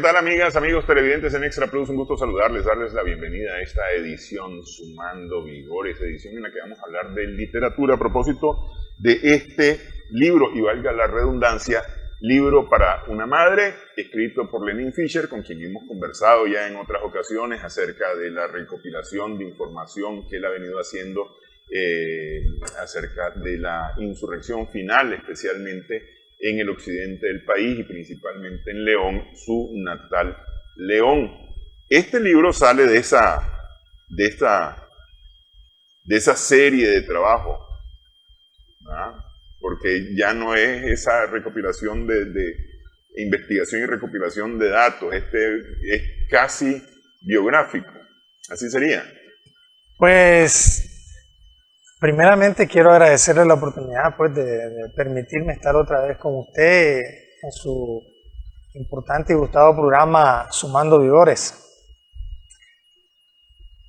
tal amigas, amigos televidentes en Extra Plus? Un gusto saludarles, darles la bienvenida a esta edición Sumando Vigores, edición en la que vamos a hablar de literatura a propósito de este libro, y valga la redundancia, libro para una madre, escrito por Lenín Fischer, con quien hemos conversado ya en otras ocasiones acerca de la recopilación de información que él ha venido haciendo acerca de la insurrección final, especialmente en el occidente del país y principalmente en León, su natal León. Este libro sale de esa serie de trabajo, ¿verdad? Porque ya no es esa recopilación de investigación y recopilación de datos, este es casi biográfico, así sería. Pues primeramente quiero agradecerle la oportunidad pues, de permitirme estar otra vez con usted en su importante y gustado programa Sumando Vigores.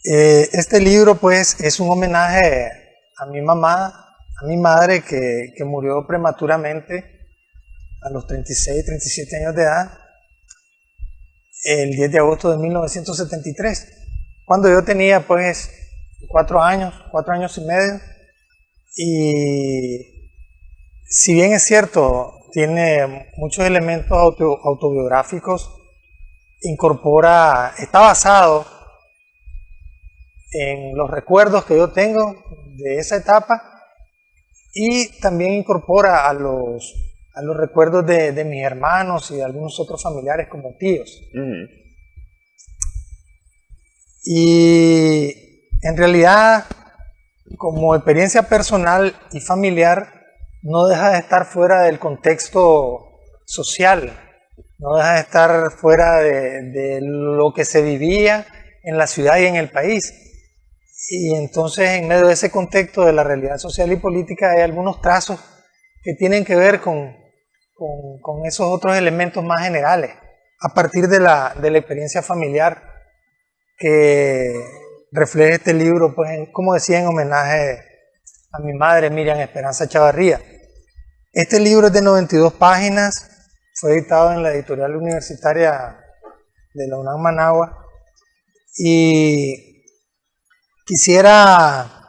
Este libro pues, es un homenaje a mi mamá, a mi madre que murió prematuramente a los 36, 37 años de edad, el 10 de agosto de 1973, cuando yo tenía pues 4 años y medio, y si bien es cierto, tiene muchos elementos autobiográficos, está basado en los recuerdos que yo tengo de esa etapa y también incorpora a los recuerdos de mis hermanos y de algunos otros familiares como tíos. Uh-huh. Y en realidad, como experiencia personal y familiar, no deja de estar fuera del contexto social, no deja de estar fuera de lo que se vivía en la ciudad y en el país. Y entonces, en medio de ese contexto de la realidad social y política, hay algunos trazos que tienen que ver con esos otros elementos más generales, a partir de la experiencia familiar que refleja este libro, pues, como decía, en homenaje a mi madre, Miriam Esperanza Chavarría. Este libro es de 92 páginas, fue editado en la editorial universitaria de la UNAM Managua, y quisiera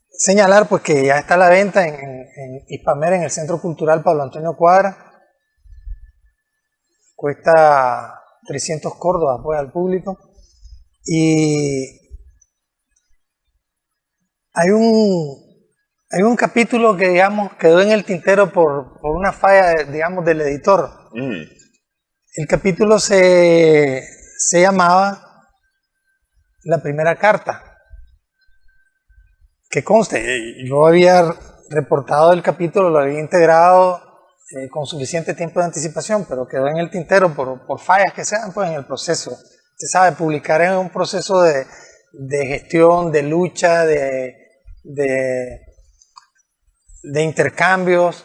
señalar pues, que ya está a la venta en Hispamer, en el Centro Cultural Pablo Antonio Cuadra. Cuesta 300 córdobas pues, al público. Y hay un capítulo que, digamos, quedó en el tintero por una falla, digamos, del editor. Mm. El capítulo se llamaba La primera carta. Que conste, yo había reportado el capítulo, lo había integrado con suficiente tiempo de anticipación, pero quedó en el tintero por fallas que se dan pues, en el proceso. Se sabe, publicar es un proceso de gestión, de lucha, de intercambios,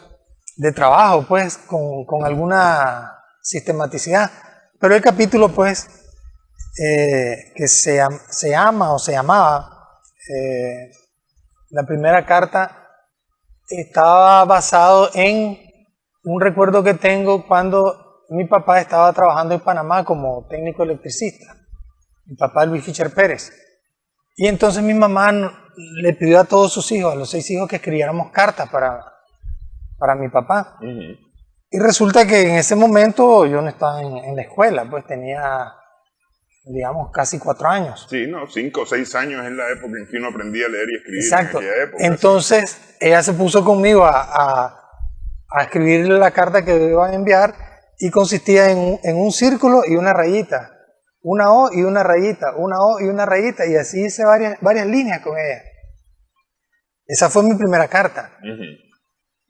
de trabajo, pues, con alguna sistematicidad. Pero el capítulo, pues, que se llamaba La primera carta, estaba basado en un recuerdo que tengo cuando mi papá estaba trabajando en Panamá como técnico electricista, mi papá Luis Fischer Pérez. Y entonces mi mamá le pidió a todos sus hijos, a los 6 hijos, que escribiéramos cartas para mi papá. Uh-huh. Y resulta que en ese momento yo no estaba en la escuela, pues tenía, digamos, casi 4 años. Sí, no, 5 o 6 años es la época en que uno aprendía a leer y escribir. Exacto. En aquella época. Entonces sí. Ella se puso conmigo a escribirle la carta que yo iba a enviar, y consistía en un círculo y una rayita, una O y una rayita, una O y una rayita, y así hice varias líneas con ella. Esa fue mi primera carta. Uh-huh.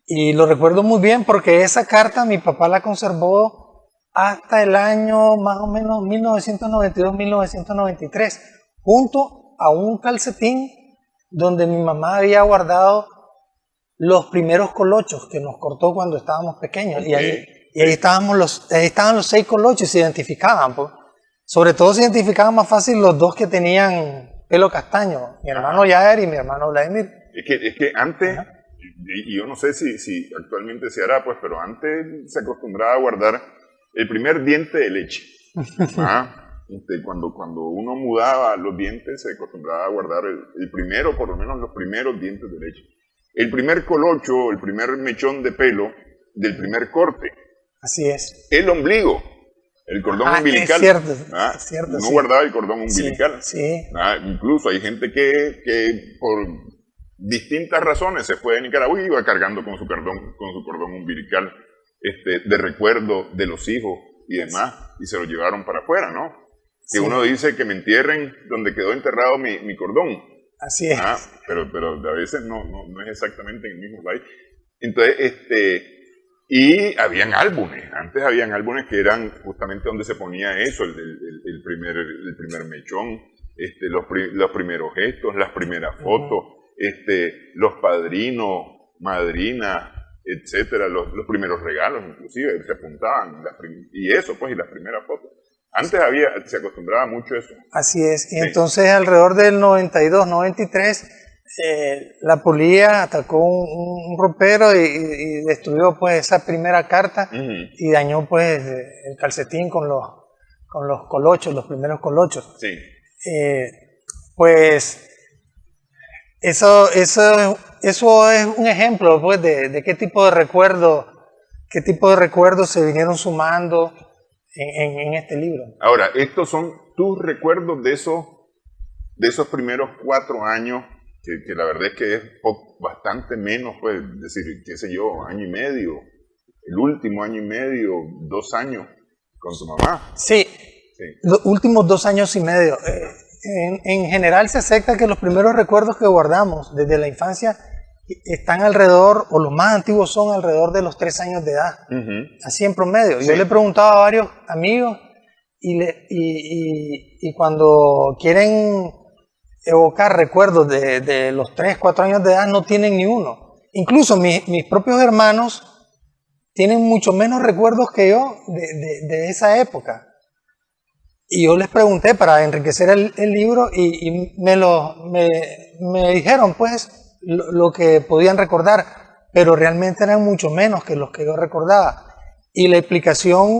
Y lo recuerdo muy bien porque esa carta mi papá la conservó hasta el año más o menos 1992-1993, junto a un calcetín donde mi mamá había guardado los primeros colochos que nos cortó cuando estábamos pequeños. Okay. Y ahí estaban los 6 colochos y se identificaban. Pues. Sobre todo se identificaban más fácil los 2 que tenían pelo castaño, mi hermano Yair y mi hermano Vladimir. Es que antes, y yo no sé si actualmente se hará, pues, pero antes se acostumbraba a guardar el primer diente de leche. Cuando uno mudaba los dientes, se acostumbraba a guardar el primero, por lo menos los primeros dientes de leche. El primer colocho, el primer mechón de pelo del primer corte. Así es. El ombligo, el cordón umbilical. Es cierto, no guardaba el cordón umbilical. Sí. Incluso hay gente que por distintas razones se fue de Nicaragua y iba cargando con su cordón umbilical de recuerdo de los hijos y demás, y se lo llevaron para afuera, ¿no? Que uno dice que me entierren donde quedó enterrado mi cordón. Así es. Pero a veces no es exactamente en el mismo país. Entonces, y habían álbumes. Antes habían álbumes que eran justamente donde se ponía eso, el primer mechón, los primeros gestos, las primeras fotos, los padrinos, madrinas, etcétera, los primeros regalos, inclusive, se apuntaban, y eso, pues, y las primeras fotos. Antes se acostumbraba mucho eso. Así es, y entonces alrededor del 92, 93, la policía atacó un ropero y destruyó pues esa primera carta y dañó pues el calcetín con los colochos, los primeros colochos. Sí. Pues eso es un ejemplo pues de qué tipo de recuerdos se vinieron sumando en este libro. Ahora, estos son tus recuerdos de esos primeros 4 años, que la verdad es que es bastante menos, pues, decir, qué sé yo, año y medio, el último año y medio, 2 años con tu mamá. Sí. Los últimos 2 años y medio. En general se acepta que los primeros recuerdos que guardamos desde la infancia están alrededor, o los más antiguos son alrededor de los 3 años de edad, así en promedio. Sí. Yo le he preguntado a varios amigos y cuando quieren evocar recuerdos de los 3, 4 años de edad no tienen ni uno. Incluso mis propios hermanos tienen mucho menos recuerdos que yo de esa época. Y yo les pregunté para enriquecer el libro y me dijeron pues lo que podían recordar, pero realmente eran mucho menos que los que yo recordaba. Y la explicación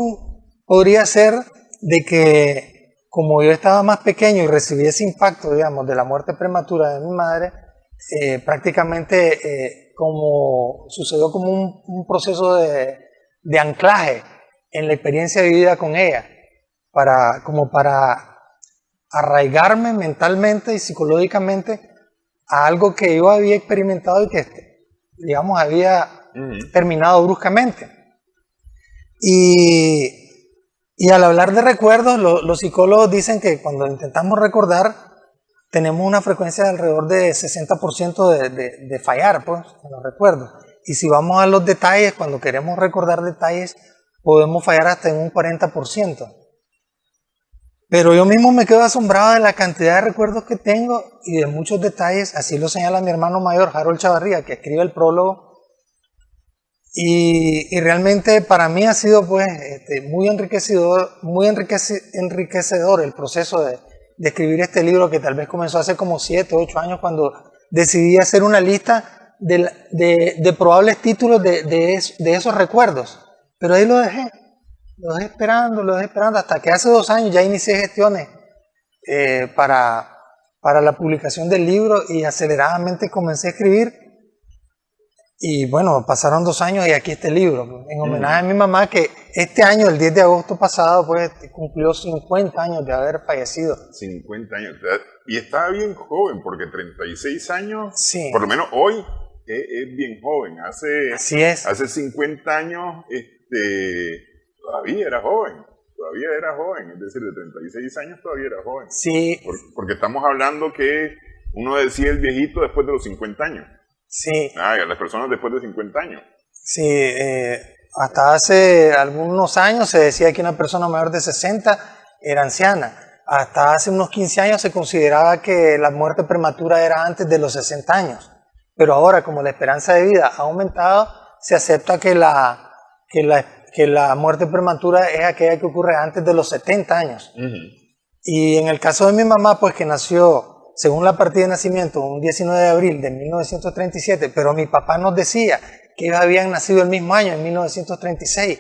podría ser de que como yo estaba más pequeño y recibí ese impacto, digamos, de la muerte prematura de mi madre, prácticamente sucedió como un proceso de anclaje en la experiencia vivida con ella, como para arraigarme mentalmente y psicológicamente a algo que yo había experimentado y que, digamos, había terminado bruscamente. Y al hablar de recuerdos, los psicólogos dicen que cuando intentamos recordar, tenemos una frecuencia de alrededor de 60% de fallar, pues, en los recuerdos. Y si vamos a los detalles, cuando queremos recordar detalles, podemos fallar hasta en un 40%. Pero yo mismo me quedo asombrado de la cantidad de recuerdos que tengo y de muchos detalles, así lo señala mi hermano mayor, Harold Chavarría, que escribe el prólogo. Y realmente para mí ha sido pues, muy enriquecedor el proceso de escribir este libro, que tal vez comenzó hace como 7 o 8 años cuando decidí hacer una lista de probables títulos de esos recuerdos. Pero ahí lo dejé esperando, hasta que hace 2 años ya inicié gestiones para la publicación del libro y aceleradamente comencé a escribir. Y bueno, pasaron 2 años y aquí está el libro, en homenaje a mi mamá, que este año, el 10 de agosto pasado, pues cumplió 50 años de haber fallecido. 50 años, y estaba bien joven, porque 36 años, sí, por lo menos hoy, es bien joven. Así es. Hace 50 años, todavía era joven, es decir, de 36 años todavía era joven. Sí. Porque estamos hablando que uno decía el viejito después de los 50 años. Sí. Las personas después de 50 años. Sí, hasta hace algunos años se decía que una persona mayor de 60 era anciana. Hasta hace unos 15 años se consideraba que la muerte prematura era antes de los 60 años. Pero ahora, como la esperanza de vida ha aumentado, se acepta que la muerte prematura es aquella que ocurre antes de los 70 años. Y en el caso de mi mamá, pues que nació, según la partida de nacimiento, un 19 de abril de 1937, pero mi papá nos decía que ellos habían nacido el mismo año, en 1936.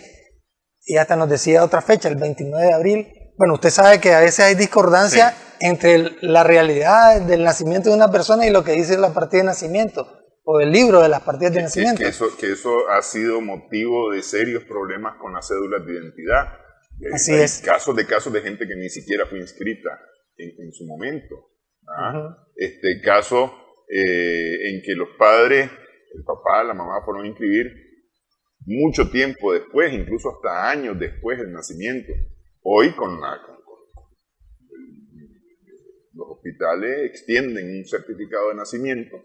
y hasta nos decía otra fecha, el 29 de abril. Bueno, usted sabe que a veces hay discordancia entre la realidad del nacimiento de una persona y lo que dice la partida de nacimiento, o el libro de las partidas de nacimiento. Que eso ha sido motivo de serios problemas con las cédulas de identidad. Así hay es. Casos de gente que ni siquiera fue inscrita en su momento. Caso en que los padres, el papá, la mamá, fueron a inscribir mucho tiempo después, incluso hasta años después del nacimiento. Hoy con los hospitales extienden un certificado de nacimiento,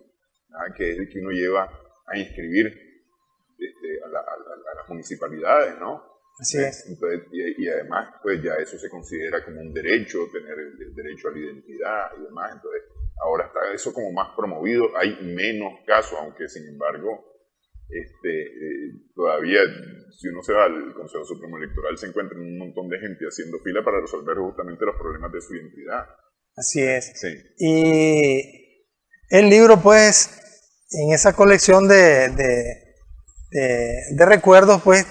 que es el que uno lleva a inscribir a las municipalidades, ¿no? Así es. Entonces, y además, pues ya eso se considera como un derecho, tener el derecho a la identidad y demás. Entonces, ahora está eso como más promovido, hay menos casos, aunque sin embargo, todavía, si uno se va al Consejo Supremo Electoral, se encuentra un montón de gente haciendo fila para resolver justamente los problemas de su identidad. Así es. Sí. Y el libro, pues, en esa colección de recuerdos, pues,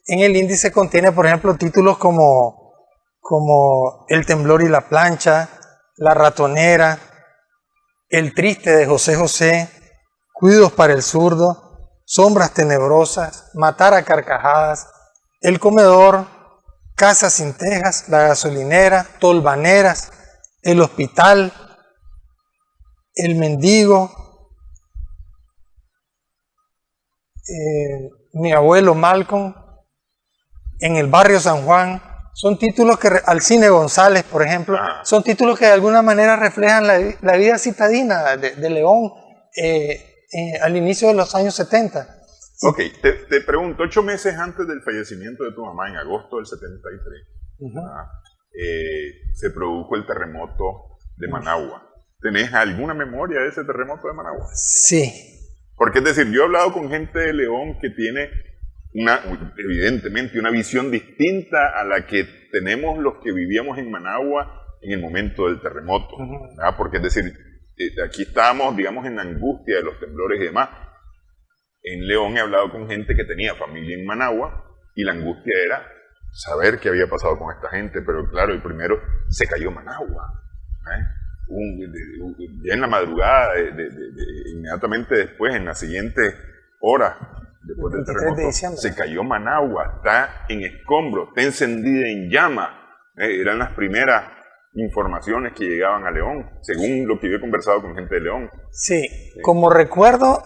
en el índice contiene, por ejemplo, títulos como El temblor y la plancha, La ratonera, El triste de José José, Cuidos para el zurdo, Sombras tenebrosas, Matar a carcajadas, El comedor, Casa sin tejas, La gasolinera, Tolvaneras, El hospital, El mendigo, Mi abuelo Malcolm, En el barrio San Juan. Son títulos que, Alcine González, por ejemplo, son títulos que de alguna manera reflejan la vida citadina de León al inicio de los años 70. Ok, te pregunto, 8 meses antes del fallecimiento de tu mamá, en agosto del 73, se produjo el terremoto de Managua. ¿Tenés alguna memoria de ese terremoto de Managua? Sí. Porque es decir, yo he hablado con gente de León que tiene evidentemente una visión distinta a la que tenemos los que vivíamos en Managua en el momento del terremoto. Porque es decir, aquí estábamos, digamos, en la angustia de los temblores y demás. En León he hablado con gente que tenía familia en Managua y la angustia era saber qué había pasado con esta gente, pero claro, el primero se cayó Managua. Ya en la madrugada, inmediatamente después, en las siguientes horas, después del terremoto, se cayó Managua, está en escombros, está encendida en llamas. Eran las primeras informaciones que llegaban a León, según lo que yo he conversado con gente de León. Sí, como recuerdo,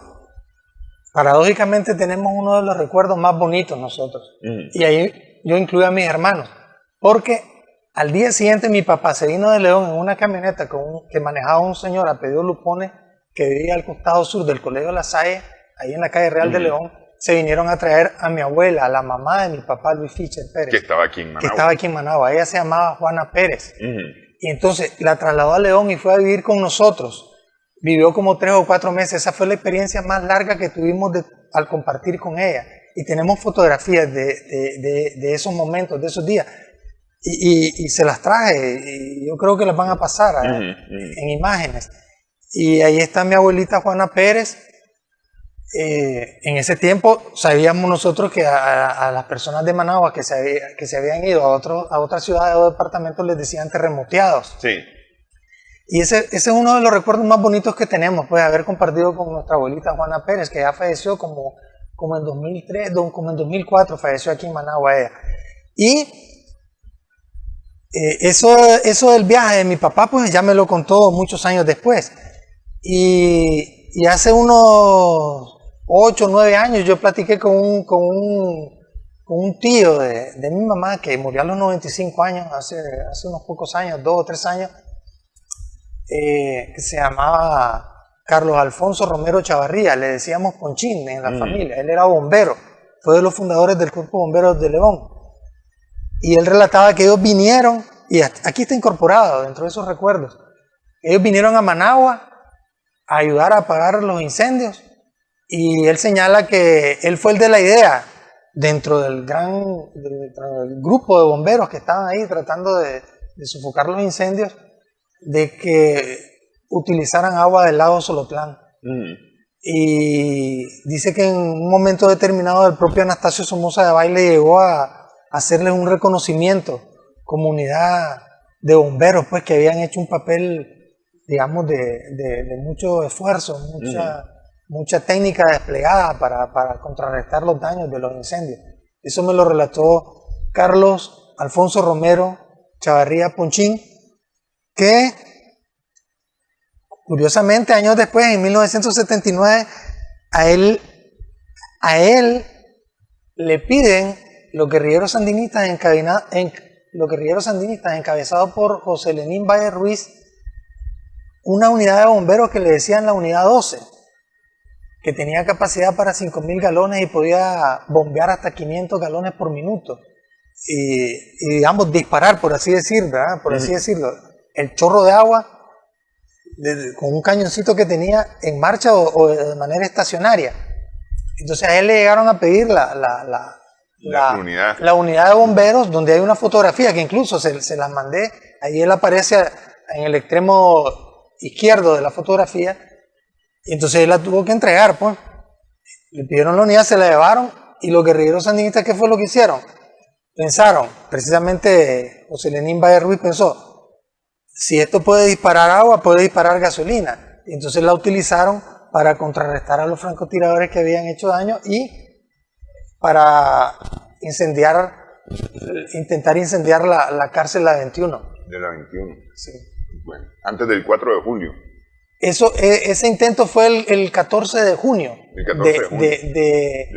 paradójicamente tenemos uno de los recuerdos más bonitos nosotros. Y ahí yo incluyo a mis hermanos, porque al día siguiente mi papá se vino de León en una camioneta que manejaba un señor apellido Lupone, que vivía al costado sur del Colegio La Salle, ahí en la calle Real de León. Se vinieron a traer a mi abuela, a la mamá de mi papá, Luis Fischer Pérez. Que estaba aquí en Managua. Ella se llamaba Juana Pérez. Y entonces la trasladó a León y fue a vivir con nosotros. Vivió como 3 o 4 meses. Esa fue la experiencia más larga que tuvimos al compartir con ella. Y tenemos fotografías de esos momentos, de esos días. Y se las traje. Y yo creo que las van a pasar en imágenes. Y ahí está mi abuelita Juana Pérez. En ese tiempo sabíamos nosotros que a las personas de Managua que se habían ido a otras ciudades o departamentos les decían terremoteados. Sí. Y ese es uno de los recuerdos más bonitos que tenemos, pues haber compartido con nuestra abuelita Juana Pérez, que ya falleció como en 2003, como en 2004 falleció aquí en Managua ella. Y eso del viaje de mi papá, pues ya me lo contó muchos años después. Y hace unos 8 o 9 años yo platiqué con un tío de mi mamá que murió a los 95 años, hace unos pocos años, 2 o 3 años, que se llamaba Carlos Alfonso Romero Chavarría, le decíamos Ponchín en la familia. Él era bombero, fue de los fundadores del Cuerpo de Bomberos de León. Y él relataba que ellos vinieron, y aquí está incorporado dentro de esos recuerdos, ellos vinieron a Managua a ayudar a apagar los incendios. Y él señala que él fue el de la idea, dentro del grupo de bomberos que estaban ahí tratando de sofocar los incendios, de que utilizaran agua del lago Solotlán. Y dice que en un momento determinado el propio Anastasio Somoza de Baile llegó a hacerles un reconocimiento, comunidad de bomberos, pues, que habían hecho un papel, digamos, de mucho esfuerzo, mucha técnica desplegada para contrarrestar los daños de los incendios. Eso me lo relató Carlos Alfonso Romero Chavarría Ponchín, que curiosamente años después, en 1979, a él le piden los guerrilleros sandinistas encabezados por José Lenín Valle Ruiz, una unidad de bomberos que le decían la unidad 12, que tenía capacidad para 5.000 galones y podía bombear hasta 500 galones por minuto. Y digamos, disparar, por así decir, ¿verdad? Por así decirlo, el chorro de agua con un cañoncito que tenía en marcha o de manera estacionaria. Entonces a él le llegaron a pedir la unidad de bomberos, donde hay una fotografía que incluso se las mandé. Ahí él aparece en el extremo izquierdo de la fotografía, y entonces él la tuvo que entregar, pues. Le pidieron la unidad, se la llevaron, y los guerrilleros sandinistas, ¿qué fue lo que hicieron? Pensaron, precisamente José Lenín Valle Ruiz pensó, si esto puede disparar agua, puede disparar gasolina. Y entonces la utilizaron para contrarrestar a los francotiradores que habían hecho daño y para intentar incendiar la cárcel La 21. De la 21. Sí. Bueno, antes del 4 de julio. Ese intento fue el 14 de junio, del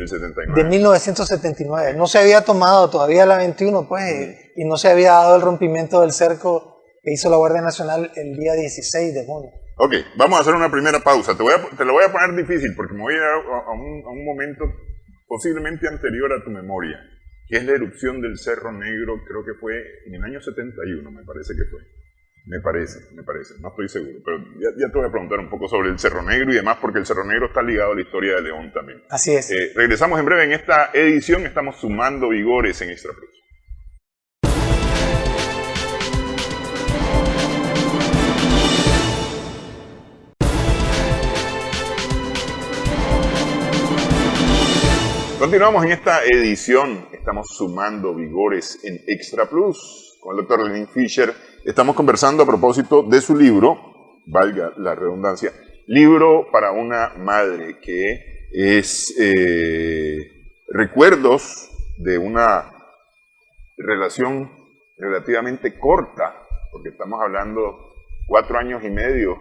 79. De 1979. No se había tomado todavía la 21, pues, y no se había dado el rompimiento del cerco que hizo la Guardia Nacional el día 16 de junio. Ok, vamos a hacer una primera pausa. Te lo voy a poner difícil porque me voy a ir a un momento posiblemente anterior a tu memoria, que es la erupción del Cerro Negro, creo que fue en el año 71, me parece que fue. Me parece, no estoy seguro, pero ya te voy a preguntar un poco sobre el Cerro Negro y demás, porque el Cerro Negro está ligado a la historia de León también. Así es. Regresamos en breve en esta edición, estamos sumando vigores en Extra Plus. Continuamos en esta edición, estamos sumando vigores en Extra Plus con el Dr. Lenín Fischer. Estamos conversando a propósito de su libro, valga la redundancia, Libro para una madre, que es recuerdos de una relación relativamente corta, porque estamos hablando 4 años y medio,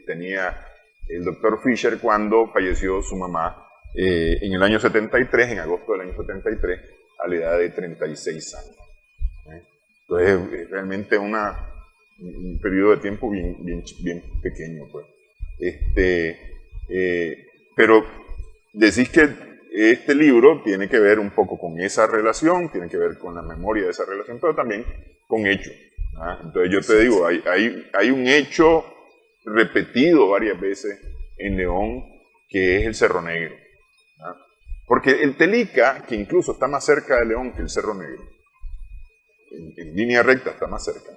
tenía el Dr. Fischer cuando falleció su mamá en el año 73, en agosto del año 73, a la edad de 36 años. Entonces es realmente un periodo de tiempo bien pequeño, pues. Pero decís que este libro tiene que ver un poco con esa relación, tiene que ver con la memoria de esa relación, pero también con hechos. Entonces yo te digo, hay un hecho repetido varias veces en León, que es el Cerro Negro. Porque el Telica, que incluso está más cerca de León que el Cerro Negro, en línea recta está más cerca,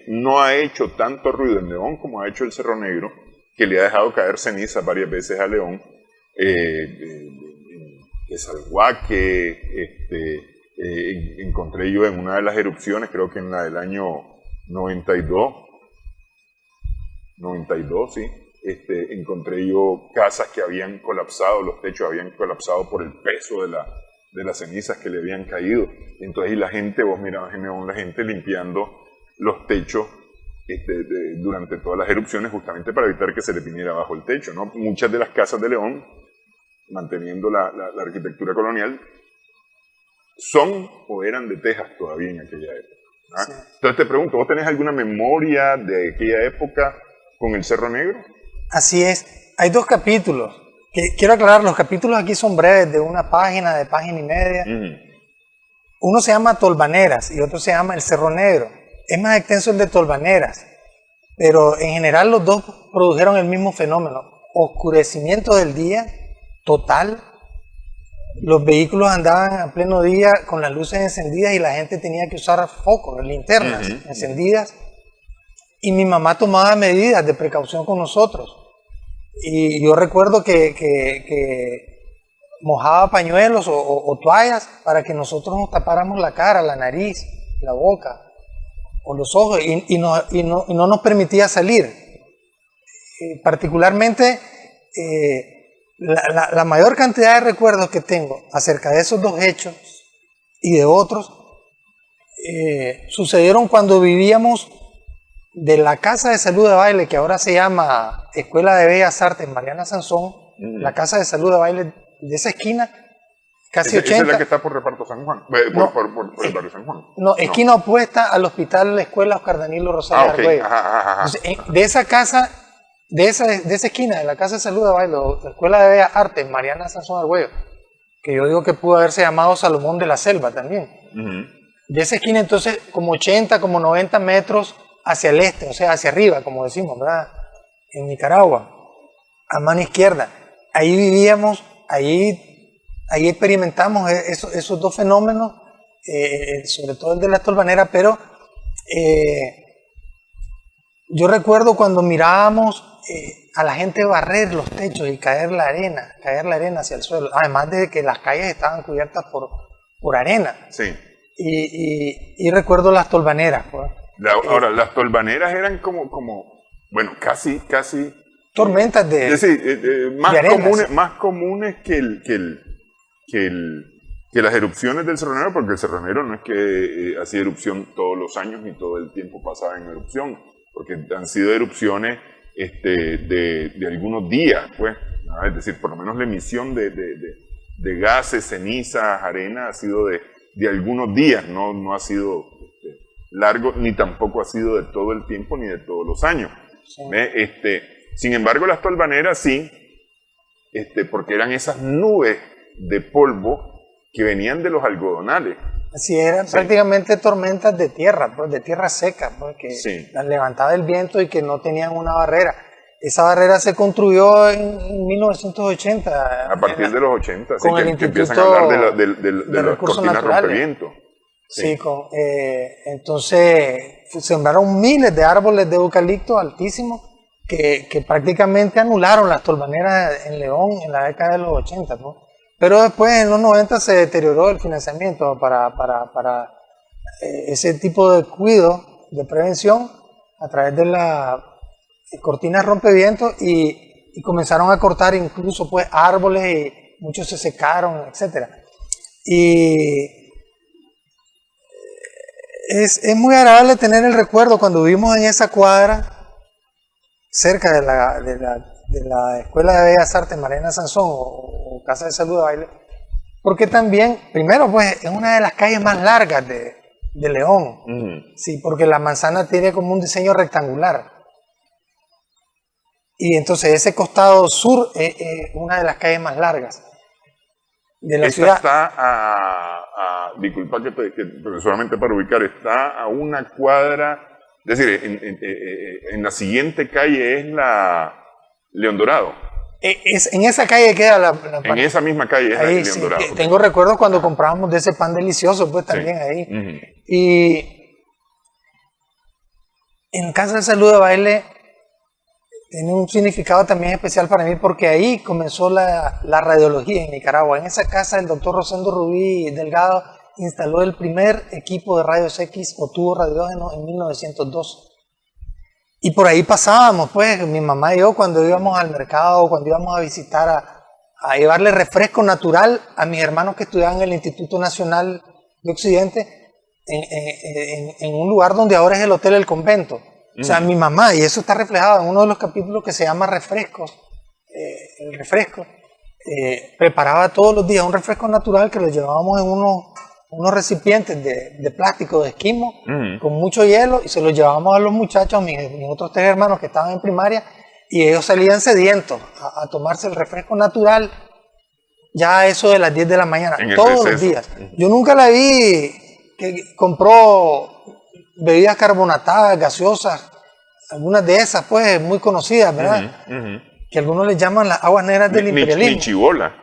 no ha hecho tanto ruido en León como ha hecho el Cerro Negro, que le ha dejado caer cenizas varias veces a León, Quesalhuaque, encontré yo en una de las erupciones, creo que en la del año 92, sí, encontré yo casas que habían colapsado, los techos habían colapsado por el peso de las cenizas que le habían caído. Entonces, y la gente, vos mirabas en León, la gente limpiando los techos durante todas las erupciones, justamente para evitar que se le viniera abajo el techo, ¿no? Muchas de las casas de León, manteniendo la arquitectura colonial, son o eran de tejas todavía en aquella época. Sí. Entonces te pregunto, ¿vos tenés alguna memoria de aquella época con el Cerro Negro? Así es. Hay 2 capítulos. Quiero aclarar, los capítulos aquí son breves, de una página, de página y media. Uno se llama Tolvaneras y otro se llama El Cerro Negro. Es más extenso el de Tolvaneras, pero en general los dos produjeron el mismo fenómeno. Oscurecimiento del día total. Los vehículos andaban a pleno día con las luces encendidas y la gente tenía que usar focos, linternas encendidas. Y mi mamá tomaba medidas de precaución con nosotros. Y yo recuerdo que mojaba pañuelos o toallas para que nosotros nos tapáramos la cara, la nariz, la boca o los ojos y no nos permitía salir. Particularmente, la mayor cantidad de recuerdos que tengo acerca de esos dos hechos y de otros sucedieron cuando vivíamos de la Casa de Salud de Baile, que ahora se llama Escuela de Bellas Artes Mariana Sansón, la Casa de Salud de Baile de esa esquina, casi 80. ¿Esa es la que está por Reparto San Juan? Por el barrio San Juan. No, esquina opuesta al hospital La Escuela Oscar Danilo Rosario Argüello. Entonces, de esa casa, de esa esquina, de la Casa de Salud de Baile, la Escuela de Bellas Artes Mariana Sansón Argüello, que yo digo que pudo haberse llamado Salomón de la Selva también. De esa esquina, entonces, como 80, como 90 metros hacia el este, o sea, hacia arriba, como decimos, ¿verdad? En Nicaragua, a mano izquierda. Ahí vivíamos, ahí experimentamos esos dos fenómenos, sobre todo el de la tolvanera, pero yo recuerdo cuando mirábamos a la gente barrer los techos y caer la arena hacia el suelo, además de que las calles estaban cubiertas por arena. Sí. Y recuerdo las tolvaneras. Pues. Ahora, las tolvaneras eran como bueno, casi tormentas de, es decir, más comunes que las erupciones del Cerronero, porque el Cerronero no es que hacía erupción todos los años ni todo el tiempo pasaba en erupción, porque han sido erupciones de algunos días, pues, ¿no? Es decir, por lo menos la emisión de gases, cenizas, arena ha sido de algunos días, no ha sido largo, ni tampoco ha sido de todo el tiempo ni de todos los años. Sí. Sin embargo, las tolvaneras sí, porque eran esas nubes de polvo que venían de los algodonales. Así eran prácticamente tormentas de tierra, pues, de tierra seca, pues, que las levantaba el viento y que no tenían una barrera. Esa barrera se construyó en 1980. A partir de los 80, con el que empiezan a hablar de las cortinas rompeviento. Sí, entonces sembraron miles de árboles de eucalipto altísimos que prácticamente anularon las tolvaneras en León en la década de los 80, ¿no? Pero después en los 90 se deterioró el financiamiento para ese tipo de cuidado, de prevención, a través de las cortinas rompevientos y comenzaron a cortar incluso pues árboles y muchos se secaron, etc. Y es muy agradable tener el recuerdo cuando vivimos en esa cuadra cerca de la Escuela de Bellas Artes Mariana Sansón o Casa de Salud de Baile, porque también, primero, pues es una de las calles más largas de León, sí, porque la manzana tiene como un diseño rectangular. Y entonces ese costado sur es una de las calles más largas de la ciudad. Está disculpa pero solamente para ubicar, está a una cuadra, es decir, en la siguiente calle es la León Dorado. En esa calle queda la en esa misma calle es ahí, la León Dorado. Tengo recuerdos cuando comprábamos de ese pan delicioso, pues también ahí. Y en Casa de Salud de Baile tiene un significado también especial para mí porque ahí comenzó la radiología en Nicaragua. En esa casa el doctor Rosendo Rubí Delgado instaló el primer equipo de rayos X o tubo radiógeno en 1902. Y por ahí pasábamos, pues, mi mamá y yo cuando íbamos al mercado, cuando íbamos a visitar, a llevarle refresco natural a mis hermanos que estudiaban en el Instituto Nacional de Occidente, en un lugar donde ahora es el Hotel El Convento. O sea, mi mamá, y eso está reflejado en uno de los capítulos que se llama Refrescos, el refresco, preparaba todos los días un refresco natural que lo llevábamos en unos recipientes de plástico de esquimo con mucho hielo y se los llevábamos a los muchachos, mis otros 3 hermanos que estaban en primaria, y ellos salían sedientos a tomarse el refresco natural ya a eso de las 10 de la mañana, todos los días. Yo nunca la vi que compró bebidas carbonatadas, gaseosas, algunas de esas pues muy conocidas, ¿verdad? Que algunos les llaman las aguas negras del imperialismo. Ni chibola.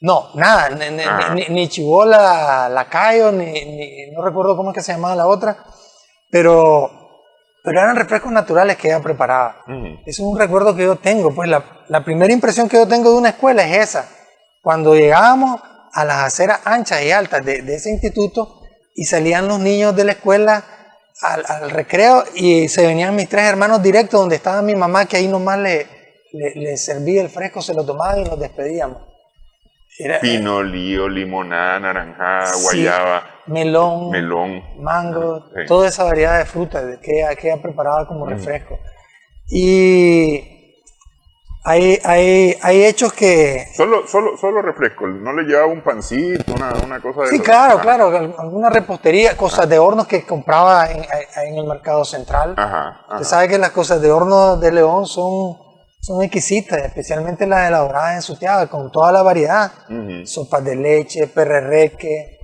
No, nada, ni chibola, lacayo, no recuerdo cómo es que se llamaba la otra, pero eran refrescos naturales que ella preparaba. Ese es un recuerdo que yo tengo, pues la primera impresión que yo tengo de una escuela es esa, cuando llegábamos a las aceras anchas y altas de ese instituto y salían los niños de la escuela al recreo y se venían mis 3 hermanos directos donde estaba mi mamá, que ahí nomás le servía el fresco, se lo tomaba y nos despedíamos. Pino, lío, limonada, naranjada, guayaba, melón, mango, toda esa variedad de frutas que ella preparaba como refresco. Y hay hechos que... Solo refresco, ¿no le llevaba un pancito, una cosa de... Sí, claro, alguna repostería, cosas de hornos que compraba en el mercado central. Usted sabe que las cosas de horno de León son exquisitas, especialmente las elaboradas en Sutiaga, con toda la variedad. Sopas de leche, perrerreque,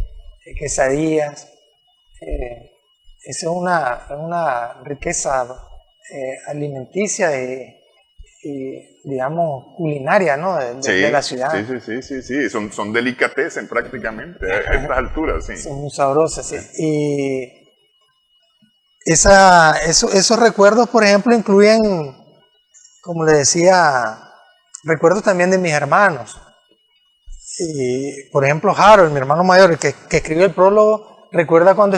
quesadillas. Esa es una riqueza alimenticia y, digamos, culinaria, ¿no? de la ciudad. Sí. Son delicatessen prácticamente a estas alturas, sí. Son muy sabrosas, sí. Y esos recuerdos, por ejemplo, incluyen, como le decía, recuerdos también de mis hermanos. Y, por ejemplo, Harold, mi hermano mayor, el que escribió el prólogo, recuerda cuando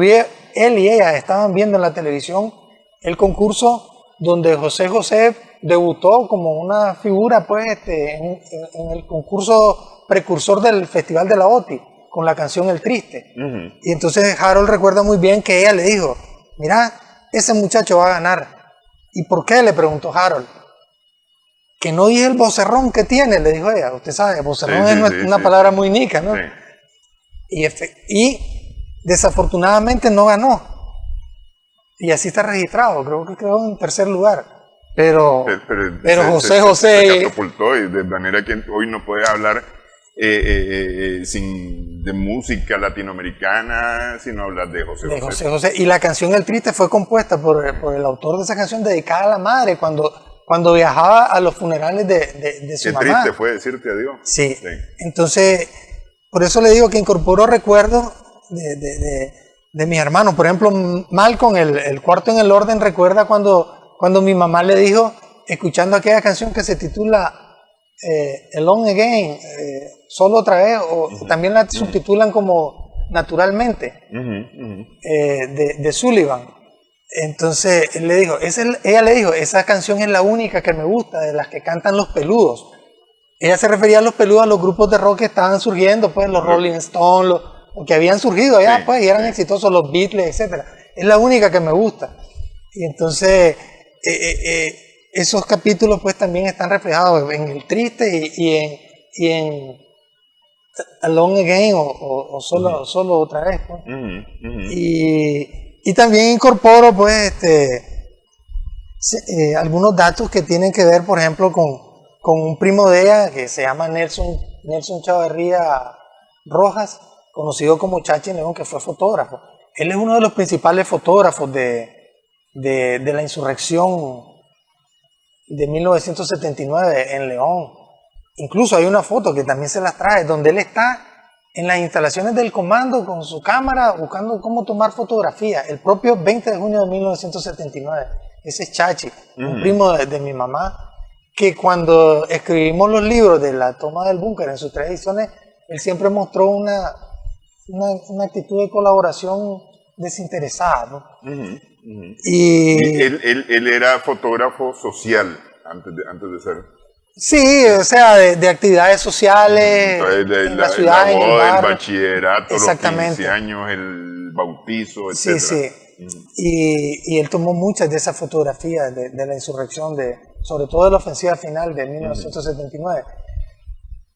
él y ella estaban viendo en la televisión el concurso donde José José debutó como una figura, pues, en el concurso precursor del Festival de la OTI, con la canción El Triste. Y entonces Harold recuerda muy bien que ella le dijo, mira, ese muchacho va a ganar. ¿Y por qué? Le preguntó Harold. Que no dije el vocerrón que tiene, le dijo ella. Usted sabe, vocerrón es una palabra muy nica, ¿no? Y desafortunadamente no ganó. Y así está registrado, creo que quedó en tercer lugar. Pero José se catapultó, y de manera que hoy no puede hablar de música latinoamericana, sino hablar de José José. Y la canción El Triste fue compuesta por el autor de esa canción, dedicada a la madre, cuando viajaba a los funerales de su mamá. Qué triste fue decirte adiós. Sí. Entonces, por eso le digo que incorporó recuerdos de mis hermanos. Por ejemplo, Malcolm, el cuarto en el orden, recuerda cuando mi mamá le dijo, escuchando aquella canción que se titula Alone Again, solo otra vez, o también la subtitulan como Naturalmente, de Sullivan. Entonces ella le dijo, esa canción es la única que me gusta, de las que cantan los peludos. Ella se refería a los peludos, a los grupos de rock que estaban surgiendo, pues los Rolling Stones, los que habían surgido allá, pues, y eran exitosos, los Beatles, etc. Es la única que me gusta. Y entonces esos capítulos, pues, también están reflejados en El Triste y en Alone Again, o solo otra vez, pues. Y también incorporo, pues, algunos datos que tienen que ver, por ejemplo, con un primo de ella que se llama Nelson Chavarría Rojas, conocido como Chachi León, que fue fotógrafo. Él es uno de los principales fotógrafos de la insurrección de 1979 en León. Incluso hay una foto que también se las trae, donde él está en las instalaciones del comando con su cámara buscando cómo tomar fotografía, el propio 20 de junio de 1979. Ese es Chachi, un primo de mi mamá, que cuando escribimos los libros de la toma del búnker en sus 3 ediciones, él siempre mostró una actitud de colaboración desinteresada, ¿no? Y él era fotógrafo social antes de ser... Sí, o sea, de actividades sociales, en la ciudad, en el barrio. El bachillerato, los 15 años, el bautizo, etc. Sí. Y él tomó muchas de esas fotografías de la insurrección, sobre todo de la ofensiva final de 1979.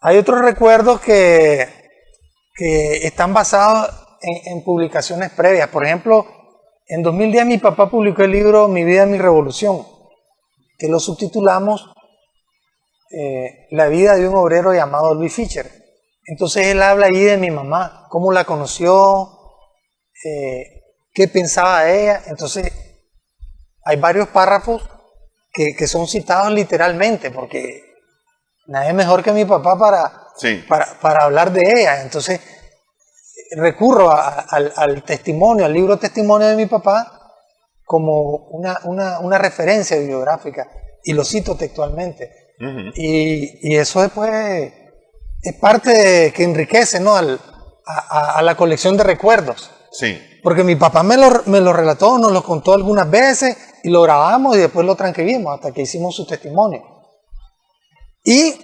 Hay otros recuerdos que están basados en publicaciones previas. Por ejemplo, en 2010 mi papá publicó el libro Mi vida, mi revolución, que lo subtitulamos La vida de un obrero llamado Luis Fischer. Entonces él habla ahí de mi mamá, cómo la conoció, qué pensaba de ella. Entonces hay varios párrafos que son citados literalmente, porque nadie mejor que mi papá para hablar de ella. Entonces recurro al testimonio, al libro testimonio de mi papá como una referencia bibliográfica, y lo cito textualmente. Y eso después es parte que enriquece, ¿no? A la colección de recuerdos. Sí. Porque mi papá me lo relató, nos lo contó algunas veces y lo grabamos y después lo transcribimos hasta que hicimos su testimonio. Y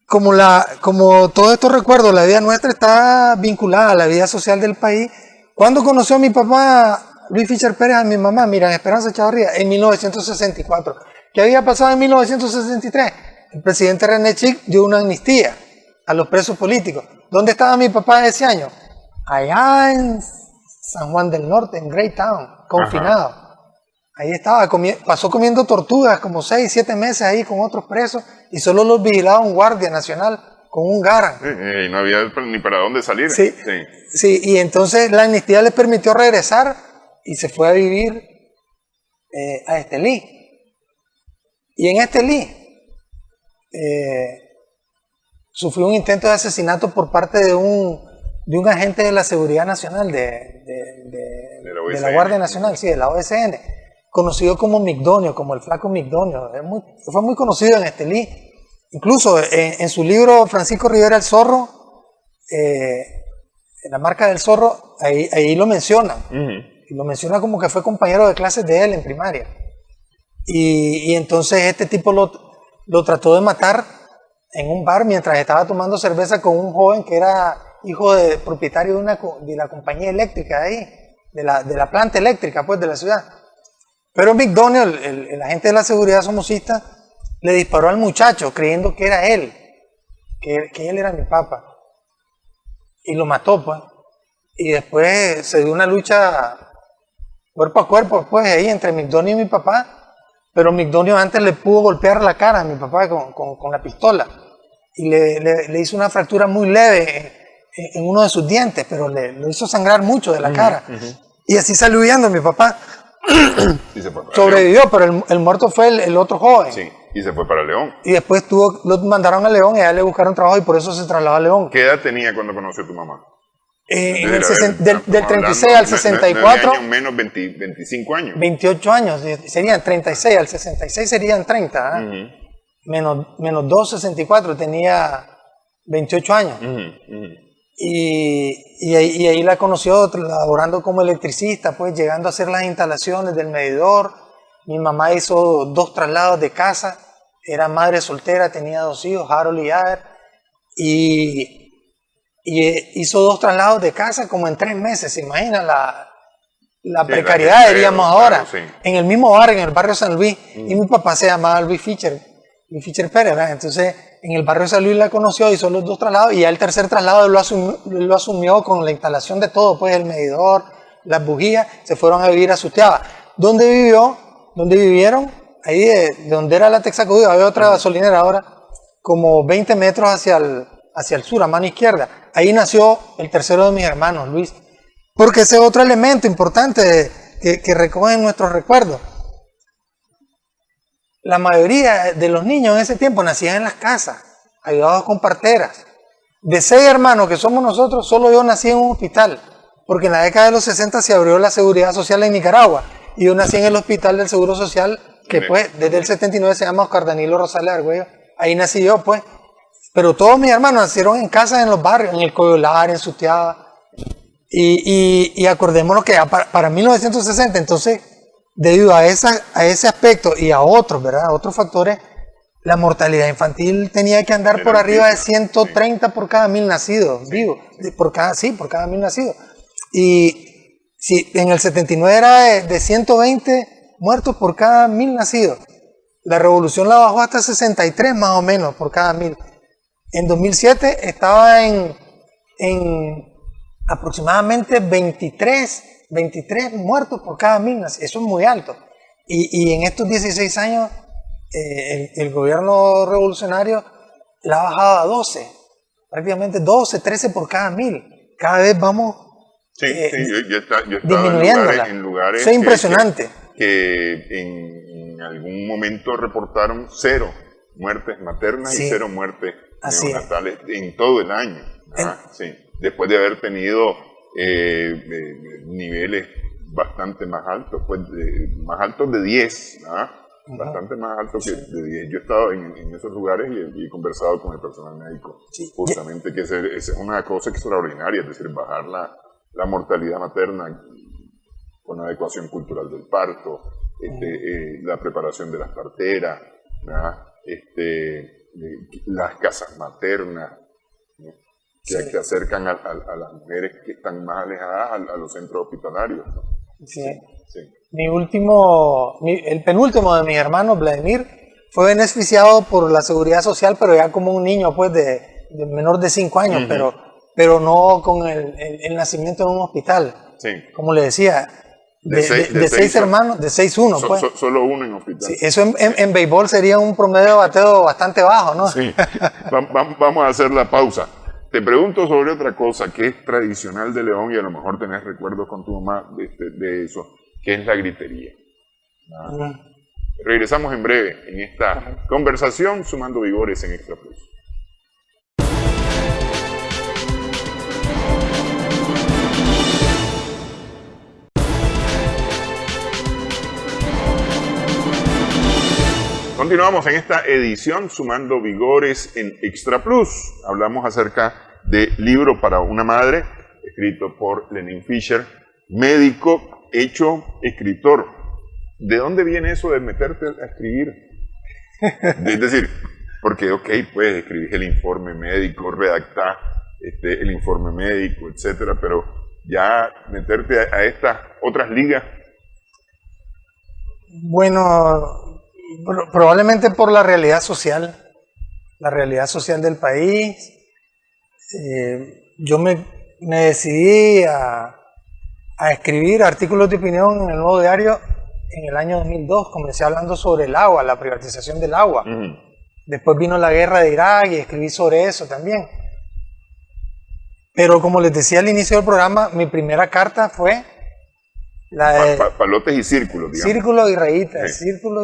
como todos estos recuerdos, la vida nuestra está vinculada a la vida social del país. ¿Cuándo conoció a mi papá, Luis Fischer Pérez, a mi mamá, Miriam Esperanza Chavarría? En 1964. ¿Qué había pasado en 1963? El presidente René Chic dio una amnistía a los presos políticos. ¿Dónde estaba mi papá ese año? Allá en San Juan del Norte, en Greytown, confinado. Ajá. Ahí estaba, pasó comiendo tortugas como 6, 7 meses ahí con otros presos y solo los vigilaba un guardia nacional con un Garand. Y no había ni para dónde salir. Sí, sí. Sí, y entonces la amnistía les permitió regresar y se fue a vivir a Estelí. Y en Estelí sufrió un intento de asesinato por parte de un agente de la Seguridad Nacional de la Guardia Nacional, sí, de la OSN, conocido como Migdonio, como el flaco Migdonio. Fue muy conocido en Estelí. Incluso en su libro Francisco Rivera el Zorro, en la marca del zorro, ahí lo menciona. Y lo menciona como que fue compañero de clases de él en primaria. Y entonces este tipo lo trató de matar en un bar mientras estaba tomando cerveza con un joven que era hijo de propietario de la compañía eléctrica de ahí, de la planta eléctrica pues de la ciudad. Pero Migdonio, el agente de la seguridad somocista, le disparó al muchacho creyendo que era él, que él era mi papá. Y lo mató pues. Y después se dio una lucha cuerpo a cuerpo pues ahí entre Migdonio y mi papá. Pero Migdonio antes le pudo golpear la cara a mi papá con la pistola. Y le hizo una fractura muy leve en uno de sus dientes, pero lo hizo sangrar mucho de la cara. Y así salió huyendo mi papá. Y se fue para sobrevivió, León. Pero el muerto fue el otro joven. Sí, y se fue para León. Y después lo mandaron a León y a él le buscaron trabajo y por eso se trasladó a León. ¿Qué edad tenía cuando conoció a tu mamá? Del 36 al 64. Años menos 25 años. 28 años, serían 36, al 66 serían 30. Menos 2, 64, tenía 28 años. Y ahí la conoció laborando como electricista, pues llegando a hacer las instalaciones del medidor. Mi mamá hizo 2 traslados de casa, era madre soltera, tenía 2 hijos, Harold y Ader, y hizo 2 traslados de casa como en 3 meses. ¿Se imagina la precariedad, diríamos ahora? Claro, sí. En el mismo barrio, en el barrio San Luis, y mi papá se llamaba Luis Fischer Pérez, ¿verdad? Entonces en el barrio San Luis la conoció, hizo los 2 traslados y ya el tercer traslado lo asumió con la instalación de todo, pues el medidor, las bujías, se fueron a vivir a Suteaba. ¿Dónde vivieron? Ahí de donde era la Texacudí, había otra gasolinera ahora, como 20 metros hacia el sur, a mano izquierda. Ahí nació el tercero de mis hermanos, Luis. Porque ese es otro elemento importante que recogen nuestros recuerdos. La mayoría de los niños en ese tiempo nacían en las casas, ayudados con parteras. De 6 hermanos que somos nosotros, solo yo nací en un hospital, porque en la década de los 60 se abrió la seguridad social en Nicaragua, y yo nací en el hospital del Seguro Social, que pues desde el 79 se llama Oscar Danilo Rosales Argüello. Ahí nací yo pues. Pero todos mis hermanos nacieron en casas en los barrios, en el Coyolar, en Suteaba. Y acordémonos que para 1960, entonces, debido a ese aspecto y a otros, ¿verdad? A otros factores, la mortalidad infantil tenía que andar por arriba de 130 por cada 1000 nacidos, vivos. Por cada 1000 nacidos. Y si en el 79 era de 120 muertos por cada 1000 nacidos. La revolución la bajó hasta 63 más o menos por cada 1000. En 2007 estaba en aproximadamente 23 muertos por cada 1000. Eso es muy alto. Y en estos 16 años el gobierno revolucionario la ha bajado a 12. Prácticamente 12, 13 por cada 1000. Cada vez vamos yo disminuyéndola. En lugares eso es impresionante. Que en algún momento reportaron 0 muertes maternas y 0 muertes neonatales en todo el año. Sí. Después de haber tenido niveles bastante más altos, pues más altos de 10. bastante más alto que de 10. Yo he estado en esos lugares y he conversado con el personal médico, Sí. justamente que es una cosa extraordinaria, es decir, bajar la mortalidad materna con la adecuación cultural del parto, la preparación de las parteras, ¿verdad? Las casas maternas, ¿no? que acercan a las mujeres que están más alejadas a los centros hospitalarios, ¿no? Sí. Sí. El penúltimo de mis hermanos, Vladimir, fue beneficiado por la seguridad social, pero ya como un niño pues de menor de 5 años, pero no con el nacimiento en un hospital. Sí. Como le decía, de 6 hermanos, de 6-1 pues. Solo uno en hospital. Sí, eso en béisbol sería un promedio de bateo bastante bajo, ¿no? Sí. Vamos a hacer la pausa. Te pregunto sobre otra cosa que es tradicional de León y a lo mejor tenés recuerdos con tu mamá de eso, que es la gritería. Regresamos en breve en esta conversación Sumando Vigores en Extra Plus. Continuamos en esta edición Sumando Vigores en Extra Plus. Hablamos acerca de Libro para una madre, escrito por Lenín Fischer, médico hecho escritor. ¿De dónde viene eso de meterte a escribir? Es decir, porque, puedes escribir el informe médico, redactar el informe médico, etcétera, pero ya meterte a estas otras ligas. Bueno, probablemente por la realidad social del país. Yo me decidí a escribir artículos de opinión en el Nuevo Diario en el año 2002. Comencé hablando sobre el agua, la privatización del agua. Después vino la guerra de Irak y escribí sobre eso también. Pero como les decía al inicio del programa, mi primera carta fue la de palotes y círculos, digamos. Círculos y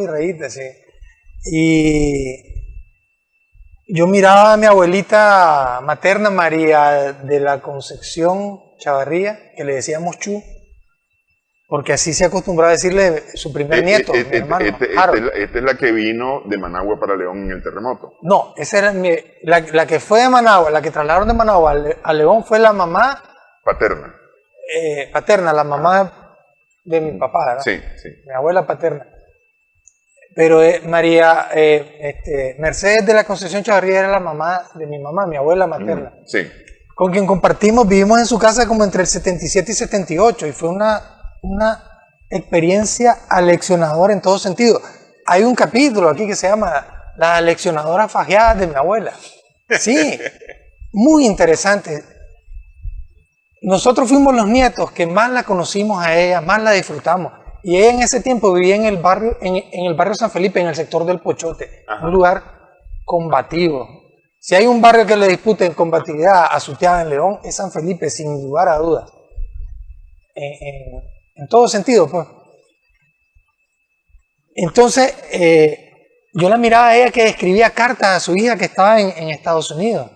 rayitas, sí. Y yo miraba a mi abuelita materna, María de la Concepción Chavarría, que le decíamos Chu, porque así se acostumbraba a decirle su primer nieto, mi hermano, Harold. Esta es la que vino de Managua para León en el terremoto. No, esa era la que fue de Managua, la que trasladaron de Managua a León fue la mamá paterna. Paterna, la mamá de mi papá, ¿verdad? Sí. Mi abuela paterna. Pero María Mercedes de la Concepción Chavarría era la mamá de mi mamá, mi abuela materna. Sí. Con quien vivimos en su casa como entre el 77 y 78 y fue una experiencia aleccionadora en todo sentido. Hay un capítulo aquí que se llama Las aleccionadoras fajeadas de mi abuela. Sí, muy interesante. Nosotros fuimos los nietos que más la conocimos a ella, más la disfrutamos. Y ella en ese tiempo vivía en el barrio San Felipe, en el sector del Pochote, un lugar combativo. Si hay un barrio que le dispute en combatividad a su tía en León, es San Felipe, sin lugar a dudas. En todo sentido, pues. Entonces, yo la miraba a ella que escribía cartas a su hija que estaba en Estados Unidos.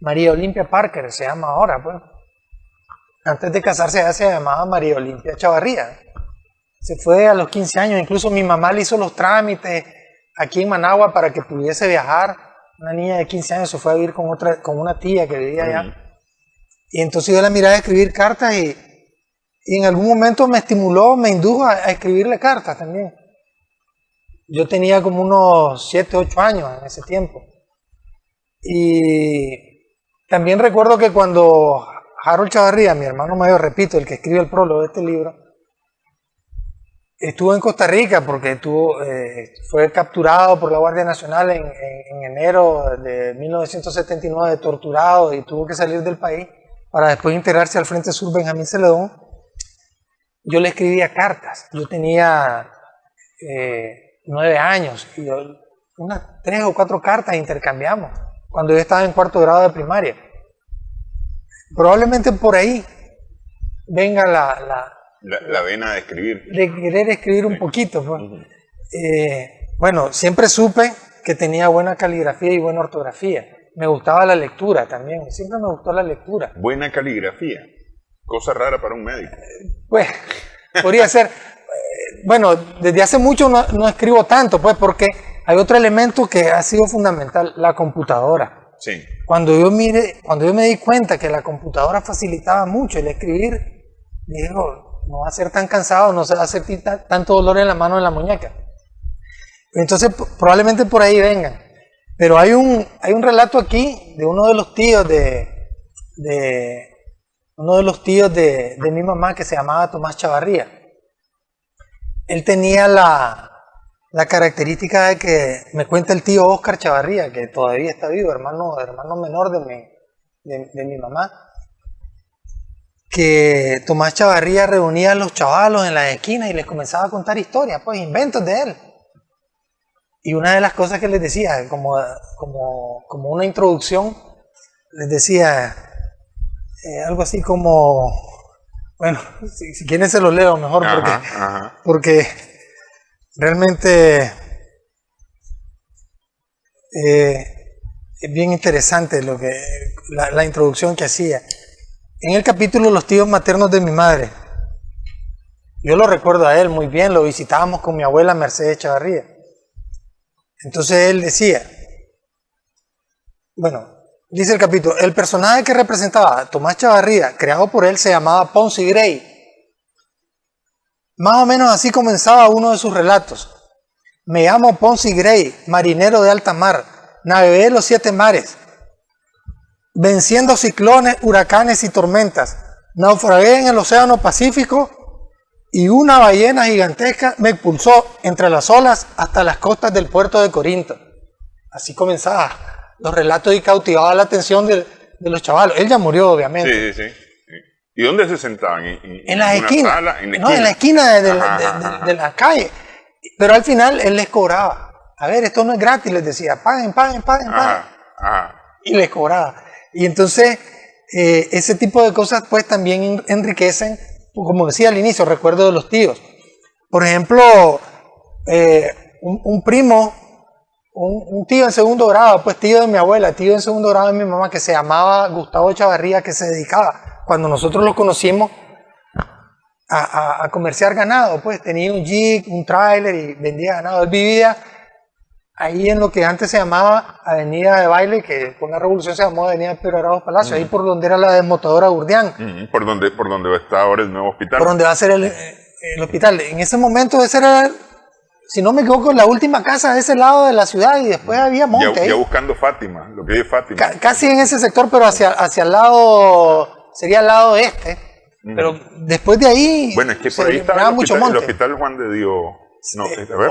María Olimpia Parker se llama ahora, pues. Antes de casarse ella se llamaba María Olimpia Chavarría. Se fue a los 15 años, incluso mi mamá le hizo los trámites aquí en Managua para que pudiese viajar. Una niña de 15 años se fue a vivir con una tía que vivía allá. Y entonces yo la miraba a escribir cartas y en algún momento me estimuló, me indujo a escribirle cartas también. Yo tenía como unos 7, 8 años en ese tiempo. Y también recuerdo que cuando Harold Chavarría, mi hermano mayor, repito, el que escribe el prólogo de este libro, estuvo en Costa Rica porque fue capturado por la Guardia Nacional en enero de 1979, torturado y tuvo que salir del país para después integrarse al Frente Sur Benjamín Celedón. Yo le escribía cartas. Yo tenía 9 años y unas 3 o 4 cartas intercambiamos cuando yo estaba en 4º grado de primaria. Probablemente por ahí venga la vena de escribir. De querer escribir un poquito. Pues. Bueno, siempre supe que tenía buena caligrafía y buena ortografía. Me gustaba la lectura también. Siempre me gustó la lectura. Buena caligrafía. Cosa rara para un médico. Pues, podría ser. bueno, desde hace mucho no escribo tanto, pues, porque hay otro elemento que ha sido fundamental, la computadora. Sí. Cuando yo me di cuenta que la computadora facilitaba mucho el escribir, dije, no va a ser tan cansado, no se va a sentir tanto dolor en la mano, en la muñeca. Entonces, probablemente por ahí vengan. Pero hay un relato aquí de uno de los tíos de mi mamá, que se llamaba Tomás Chavarría. Él tenía la característica de que, me cuenta el tío Oscar Chavarría, que todavía está vivo, hermano menor de mi mamá, que Tomás Chavarría reunía a los chavalos en las esquinas y les comenzaba a contar historias, pues inventos de él. Y una de las cosas que les decía, como una introducción, les decía algo así como, bueno, si quieren se los leo mejor, porque realmente es bien interesante la introducción que hacía. En el capítulo Los tíos maternos de mi madre, yo lo recuerdo a él muy bien, lo visitábamos con mi abuela Mercedes Chavarría. Entonces él decía, bueno, dice el capítulo, el personaje que representaba a Tomás Chavarría, creado por él, se llamaba Ponce Gray. Más o menos así comenzaba uno de sus relatos. Me llamo Ponce Gray, marinero de alta mar, navegué los 7 mares, venciendo ciclones, huracanes y tormentas, naufragué en el océano Pacífico y una ballena gigantesca me expulsó entre las olas hasta las costas del puerto de Corinto. Así comenzaba los relatos y cautivaba la atención de los chavalos. Él ya murió, obviamente. Sí. ¿Y dónde se sentaban? En las esquinas. No, en la esquina de la calle. Pero al final él les cobraba. A ver, esto no es gratis, les decía, paguen. Y les cobraba. Y entonces, ese tipo de cosas pues también enriquecen, como decía al inicio, recuerdo de los tíos. Por ejemplo, un primo, un tío en segundo grado, pues tío de mi abuela, tío en segundo grado de mi mamá, que se llamaba Gustavo Chavarría, que se dedicaba, cuando nosotros lo conocimos, a comerciar ganado, pues tenía un jeep, un tráiler y vendía ganado. Él vivía ahí en lo que antes se llamaba Avenida de Baile, que con la revolución se llamó Avenida Pedro Arauz Palacio, ahí por donde era la desmotadora Urdián. Por donde está ahora el nuevo hospital. Por donde va a ser el hospital. En ese momento ese era, si no me equivoco, la última casa de ese lado de la ciudad, y después había monte. Ya buscando Fátima, lo que es Fátima. Casi en ese sector, pero hacia el lado, sería el lado este. Pero después de ahí, bueno, es que por ahí estaba el hospital Juan de Dios. No,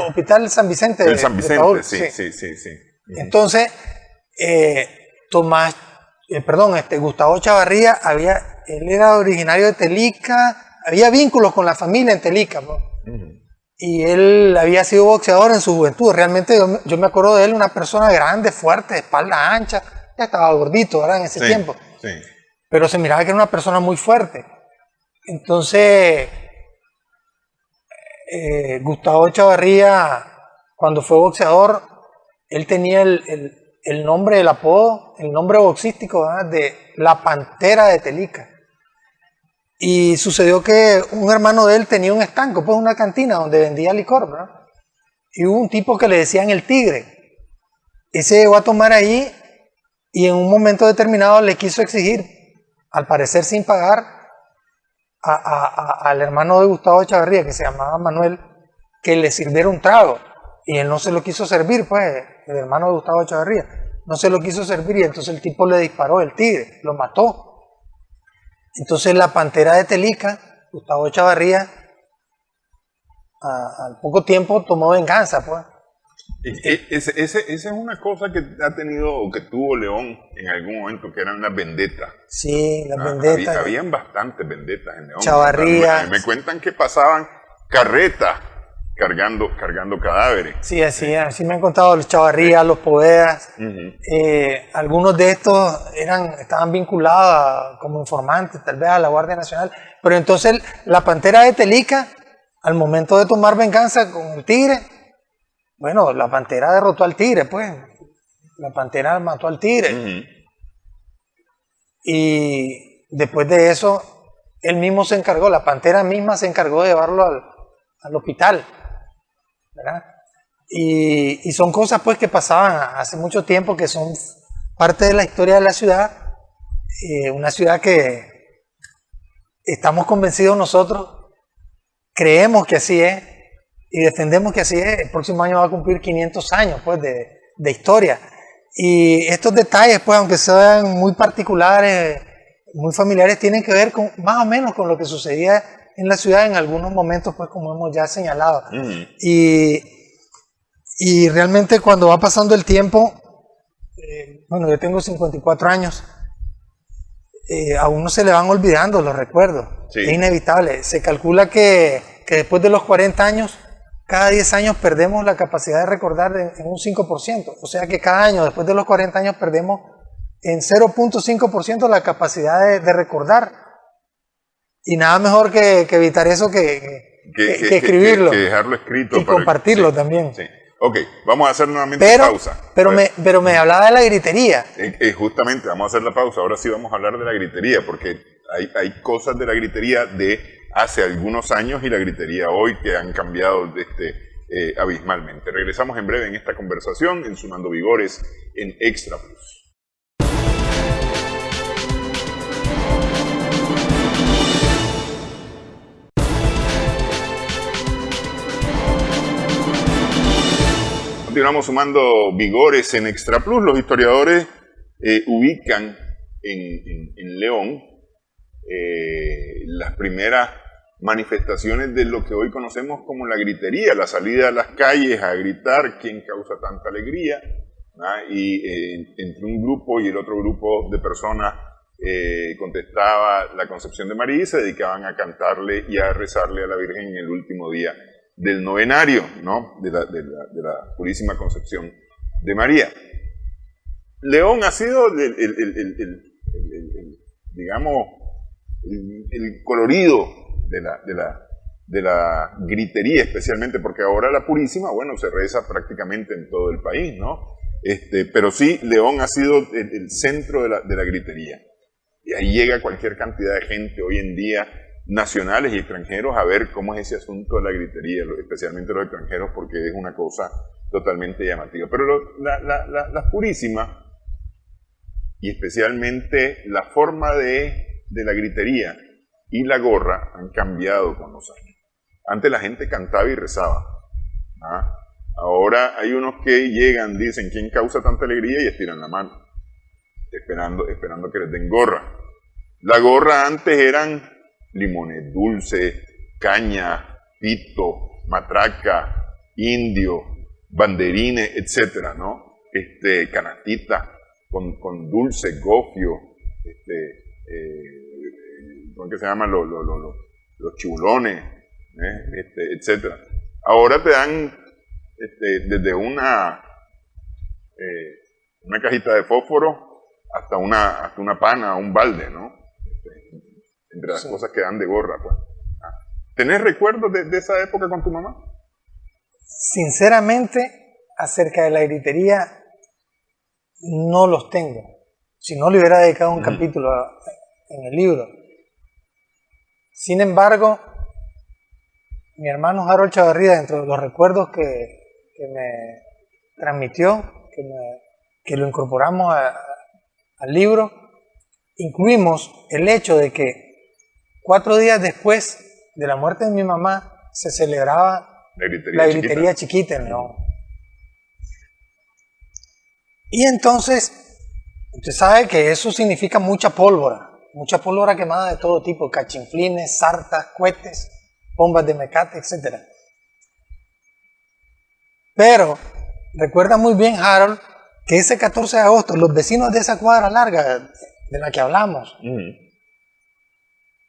Hospital San Vicente. El San Vicente, sí. Entonces, Gustavo Chavarría, él era originario de Telica, había vínculos con la familia en Telica, ¿no? Y él había sido boxeador en su juventud. Realmente yo me acuerdo de él, una persona grande, fuerte, de espalda ancha, ya estaba gordito, ¿verdad? En ese tiempo. Sí. Pero se miraba que era una persona muy fuerte. Entonces, Gustavo Chavarría, cuando fue boxeador, él tenía el nombre, el apodo, el nombre boxístico, ¿verdad?, de la Pantera de Telica. Y sucedió que un hermano de él tenía un estanco, pues una cantina donde vendía licor, ¿verdad? Y hubo un tipo que le decían el Tigre. Y se llegó a tomar ahí y en un momento determinado le quiso exigir, al parecer sin pagar, al hermano de Gustavo Chavarría, que se llamaba Manuel, que le sirviera un trago. Y él no se lo quiso servir, pues, el hermano de Gustavo Chavarría. No se lo quiso servir y entonces el tipo le disparó, el Tigre, lo mató. Entonces la Pantera de Telica, Gustavo Chavarría, al poco tiempo tomó venganza, pues. Esa es una cosa que ha tenido, o que tuvo León en algún momento, que eran las vendetas. Sí, las vendetas. Habían bastantes vendetas en León. Chavarría. Me cuentan que pasaban carretas cargando cadáveres. Sí, así me han contado los Chavarría, los Poedas. Algunos de estos estaban vinculados como informantes, tal vez a la Guardia Nacional. Pero entonces la Pantera de Telica, al momento de tomar venganza con el Tigre, bueno, la Pantera derrotó al Tigre, pues. La Pantera mató al Tigre. Y después de eso, él mismo se encargó, la Pantera misma se encargó de llevarlo al hospital, ¿verdad? Y son cosas pues que pasaban hace mucho tiempo, que son parte de la historia de la ciudad, una ciudad que estamos convencidos nosotros, creemos que así es y defendemos que así es. El próximo año va a cumplir 500 años pues de historia, y estos detalles pues, aunque sean muy particulares, muy familiares, tienen que ver con más o menos con lo que sucedía en la ciudad en algunos momentos pues, como hemos ya señalado. Y realmente cuando va pasando el tiempo, bueno, yo tengo 54 años, a uno se le van olvidando los recuerdos. Sí. Es inevitable. Se calcula que después de los 40 años, cada 10 años perdemos la capacidad de recordar en un 5%. O sea que cada año, después de los 40 años, perdemos en 0.5% la capacidad de recordar. Y nada mejor que evitar eso que escribirlo. Que dejarlo escrito. Y compartirlo también. Sí. Ok, vamos a hacer nuevamente pausa. Pero me hablaba de la gritería. Justamente, vamos a hacer la pausa. Ahora sí vamos a hablar de la gritería, porque hay cosas de la gritería de hace algunos años y la gritería hoy que han cambiado abismalmente. Regresamos en breve en esta conversación en Sumando Vigores en Extra Plus. Continuamos sumando vigores en Extra Plus. Los historiadores ubican en León las primeras manifestaciones de lo que hoy conocemos como la gritería, la salida a las calles a gritar quién causa tanta alegría, ¿no? Y entre un grupo y el otro grupo de personas contestaba la Concepción de María y se dedicaban a cantarle y a rezarle a la Virgen en el último día del novenario, ¿no? de la Purísima Concepción de María. León ha sido digamos, el colorido de la gritería, especialmente porque ahora la Purísima, bueno, se reza prácticamente en todo el país, ¿no? Pero sí, León ha sido el centro de la gritería. Y ahí llega cualquier cantidad de gente hoy en día, nacionales y extranjeros, a ver cómo es ese asunto de la gritería, especialmente los extranjeros, porque es una cosa totalmente llamativa. Pero las Purísimas, y especialmente la forma de la gritería y la gorra, han cambiado con los años. Antes la gente cantaba y rezaba. ¿Ah? Ahora hay unos que llegan, dicen, ¿quién causa tanta alegría? Y estiran la mano, esperando que les den gorra. La gorra antes eran limones dulces, caña, pito, matraca, indio, banderines, etcétera, ¿no? Canastita con dulce, gofio, ¿cómo que se llaman? Los chibulones, etcétera. Ahora te dan desde una cajita de fósforo hasta una pana, un balde, ¿no? Entre las cosas que dan de gorra, pues. ¿Tenés recuerdos de esa época con tu mamá? Sinceramente, acerca de la gritería, no los tengo. Si no, le hubiera dedicado un capítulo en el libro. Sin embargo, mi hermano Harold Chavarría, dentro de los recuerdos que me transmitió, que lo incorporamos al libro, incluimos el hecho de que 4 días después de la muerte de mi mamá se celebraba la gritería chiquita en León. Y entonces, usted sabe que eso significa mucha pólvora quemada de todo tipo, cachinflines, sartas, cohetes, bombas de mecate, etc. Pero recuerda muy bien, Harold, que ese 14 de agosto los vecinos de esa cuadra larga de la que hablamos,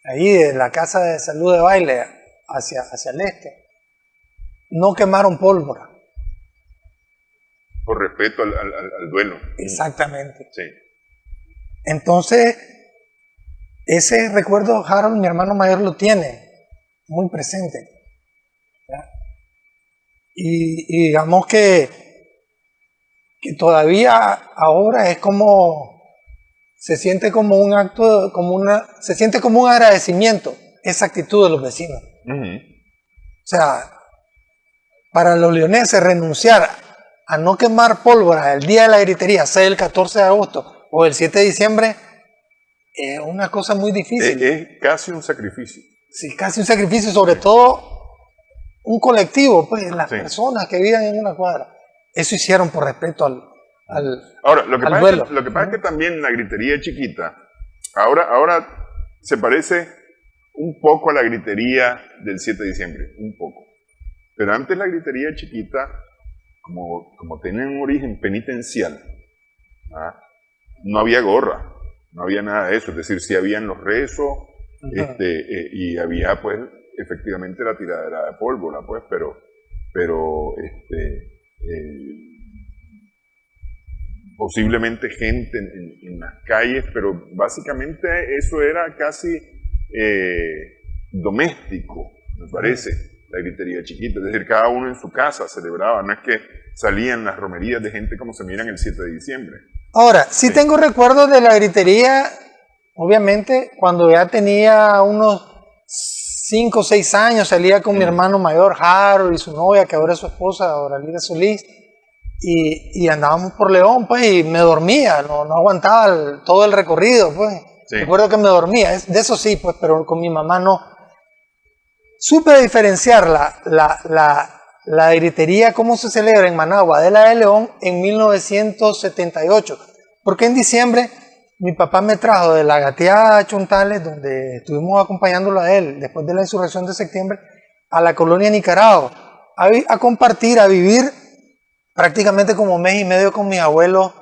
ahí de la casa de salud de baile hacia el este, no quemaron pólvora. Por respeto al duelo. Exactamente. Sí. Entonces, ese recuerdo Harold, mi hermano mayor, lo tiene muy presente. ¿Ya? Y digamos que todavía ahora es como, se siente como un acto, se siente como un agradecimiento esa actitud de los vecinos. sea, para los leoneses renunciar a no quemar pólvora el día de la gritería, sea el 14 de agosto o el 7 de diciembre, es una cosa muy difícil. Es casi un sacrificio. Sí, casi un sacrificio, sobre todo un colectivo, pues las personas que viven en una cuadra. Eso hicieron por respeto al Ahora, lo que al pasa duelo. es que también la gritería chiquita, ahora se parece un poco a la gritería del 7 de diciembre, un poco. Pero antes la gritería chiquita, como tenía un origen penitencial, ¿ah? No había gorra, no había nada de eso, es decir, sí habían los rezos, y había pues efectivamente la tiradera de pólvora, pues, pero posiblemente gente en las calles, pero básicamente eso era casi doméstico, me parece, la gritería chiquita, es decir, cada uno en su casa celebraba, no es que salían las romerías de gente como se miran el 7 de diciembre. Ahora, sí tengo recuerdos de la gritería, obviamente, cuando ya tenía unos 5 o 6 años, salía con mi hermano mayor, Harold, y su novia, que ahora es su esposa, Oralida Solís, y andábamos por León, pues, y me dormía, no aguantaba todo el recorrido, pues. Sí. Recuerdo que me dormía, de eso sí, pues, pero con mi mamá no. Supe diferenciar la gritería, cómo se celebra en Managua, de la de León en 1978, porque en diciembre mi papá me trajo de la Gateada Chontales, donde estuvimos acompañándolo a él después de la insurrección de septiembre, a la colonia Nicaragua, a compartir, a vivir prácticamente como mes y medio con mis abuelos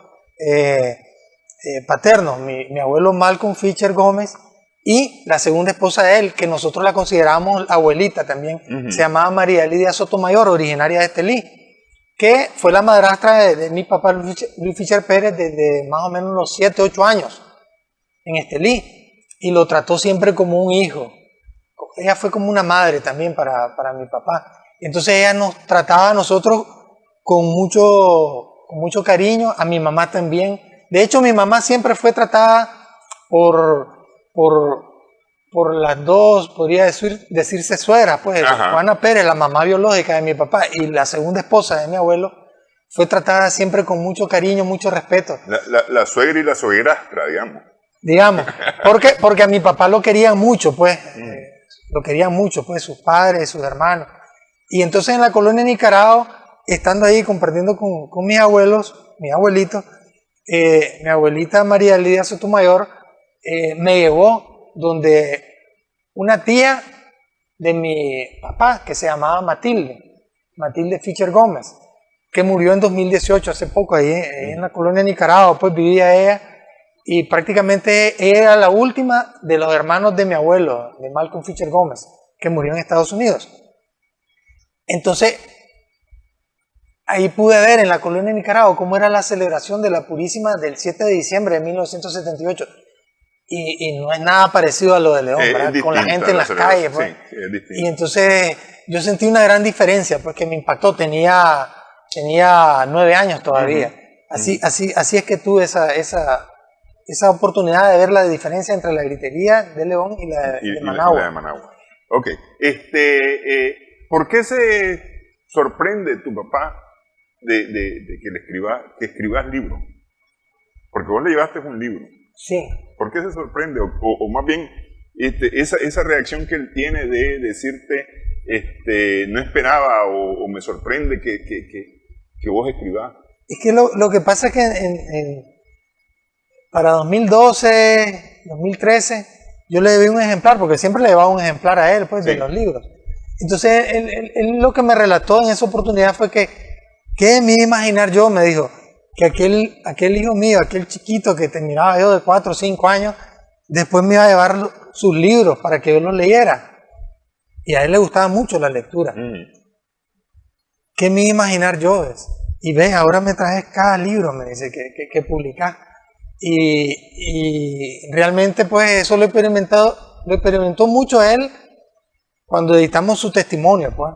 paternos, mi abuelo Malcolm Fischer Gómez y la segunda esposa de él, que nosotros la consideramos abuelita también, se llamaba María Lidia Sotomayor, originaria de Estelí, que fue la madrastra de mi papá Luis Fischer Pérez desde más o menos los 7, 8 años en Estelí, y lo trató siempre como un hijo. Ella fue como una madre también para mi papá. Entonces ella nos trataba a nosotros con mucho cariño, a mi mamá también. De hecho, mi mamá siempre fue tratada por las dos, podría decirse suegras, pues. Juana Pérez, la mamá biológica de mi papá, y la segunda esposa de mi abuelo, fue tratada siempre con mucho cariño, mucho respeto. La suegra y la suegrastra, digamos. Digamos, porque a mi papá lo querían mucho, pues. Lo querían mucho, pues, sus padres, sus hermanos. Y entonces en la colonia Nicaragua, estando ahí compartiendo con mis abuelos, mis abuelitos, mi abuelita María Lidia Sotomayor me llevó donde una tía de mi papá, que se llamaba Matilde Fischer Gómez, que murió en 2018, hace poco, ahí en la colonia Nicaragua, pues vivía ella, y prácticamente ella era la última de los hermanos de mi abuelo, de Malcolm Fischer Gómez, que murió en Estados Unidos. Entonces, ahí pude ver en la colonia Nicaragua cómo era la celebración de la Purísima del 7 de diciembre de 1978. Y no es nada parecido a lo de León, ¿verdad? Con la gente en las calles. Pues. Sí, y entonces yo sentí una gran diferencia, porque me impactó. Tenía 9 años todavía. Así es que tuve esa oportunidad de ver la diferencia entre la gritería de León y la de Managua. La de Managua. Ok. ¿Por qué se sorprende tu papá de que escribas libros? Porque vos le llevaste un libro. Sí. ¿Por qué se sorprende? O más bien, esa reacción que él tiene de decirte, no esperaba o me sorprende que vos escribas. Es que lo que pasa es que para 2012, 2013, yo le debí un ejemplar, porque siempre le llevaba un ejemplar a él, pues, de los libros. Entonces, él lo que me relató en esa oportunidad fue que, ¿qué me iba a imaginar yo? Me dijo, que aquel hijo mío, aquel chiquito que terminaba yo de 4 o 5 años, después me iba a llevar sus libros para que yo los leyera. Y a él le gustaba mucho la lectura. ¿Qué me iba a imaginar yo? Y ves, ahora me traes cada libro, me dice, que publicás. Y realmente, pues, eso lo experimentó mucho él cuando editamos su testimonio, pues.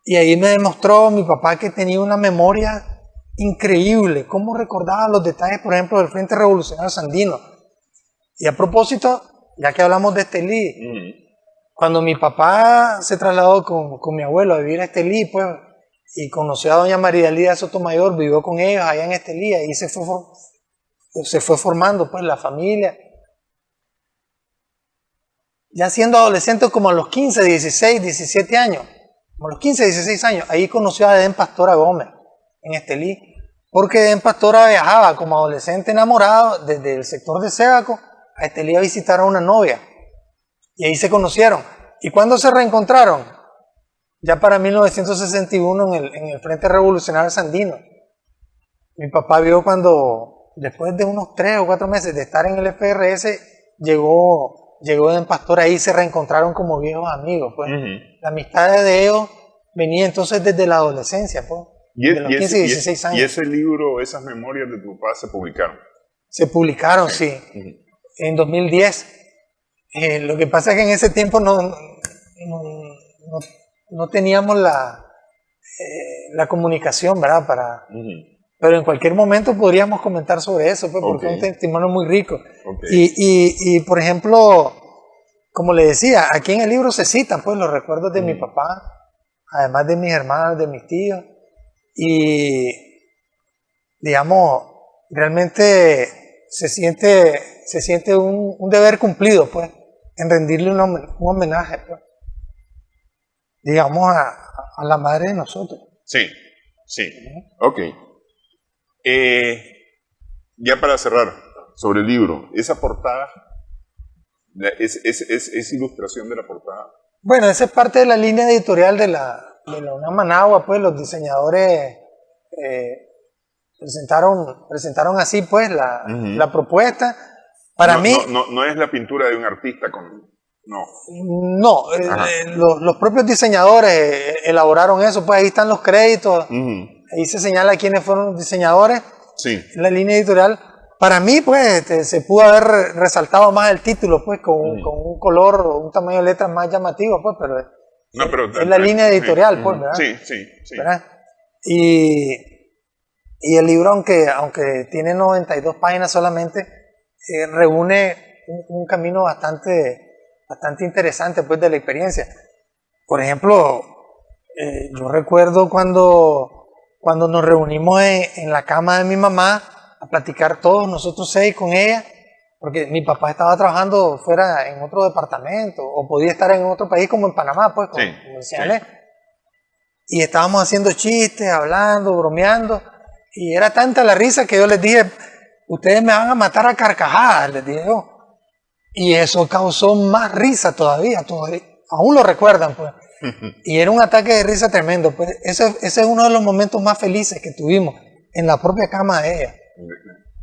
Y ahí me demostró mi papá que tenía una memoria increíble, cómo recordaba los detalles, por ejemplo, del Frente Revolucionario Sandino. Y a propósito, ya que hablamos de Estelí, cuando mi papá se trasladó con mi abuelo a vivir a Estelí, pues, y conoció a doña María Elida Sotomayor, vivió con ellos allá en Estelí, y se fue formando pues la familia. Ya siendo adolescente como a los 15, 16, 17 años, como a los 15, 16 años, ahí conoció a Edén Pastora Gómez en Estelí, porque Edén Pastora viajaba como adolescente enamorado desde el sector de Sébaco a Estelí a visitar a una novia, y ahí se conocieron. ¿Y cuándo se reencontraron? Ya para 1961 en el Frente Revolucionario Sandino. Mi papá vio cuando, después de unos 3 o 4 meses de estar en el FRS, llegó Edén Pastor, ahí se reencontraron como viejos amigos. Pues. La amistad de ellos venía entonces desde la adolescencia, pues, de los 15 y 16 años. ¿Y ese libro, esas memorias de tu papá se publicaron? Se publicaron, sí, en 2010. Lo que pasa es que en ese tiempo no teníamos la comunicación, ¿verdad? Pero en cualquier momento podríamos comentar sobre eso, pues, porque es un testimonio muy rico. Y, por ejemplo, como le decía, aquí en el libro se citan pues, los recuerdos de mi papá, además de mis hermanos, de mis tíos, y, digamos, realmente se siente un deber cumplido, pues, en rendirle un homenaje, pues, digamos, a la madre de nosotros. Sí, sí. Ok. Ya para cerrar, sobre el libro, esa portada, es ilustración de la portada. Bueno, esa es parte de la línea editorial de la UNAM Managua, pues los diseñadores presentaron así, pues, la propuesta. Para mí... No es la pintura de un artista con... No, los propios diseñadores elaboraron eso, pues ahí están los créditos, ahí se señala quiénes fueron los diseñadores, en la línea editorial. Para mí, pues, se pudo haber resaltado más el título, pues, con un color, un tamaño de letras más llamativo, pues, pero es la línea editorial, pues, ¿verdad? Sí. ¿Verdad? Y el libro, aunque tiene 92 páginas solamente, reúne un camino bastante interesante, pues, de la experiencia. Por ejemplo, yo recuerdo cuando nos reunimos en la cama de mi mamá a platicar todos nosotros 6 con ella, porque mi papá estaba trabajando fuera en otro departamento o podía estar en otro país como en Panamá, pues, como señalé. Y estábamos haciendo chistes, hablando, bromeando, y era tanta la risa que yo les dije, ustedes me van a matar a carcajadas, les dije yo. Y eso causó más risa todavía, aún lo recuerdan, pues. Y era un ataque de risa tremendo, pues. Ese es uno de los momentos más felices que tuvimos en la propia cama de ella.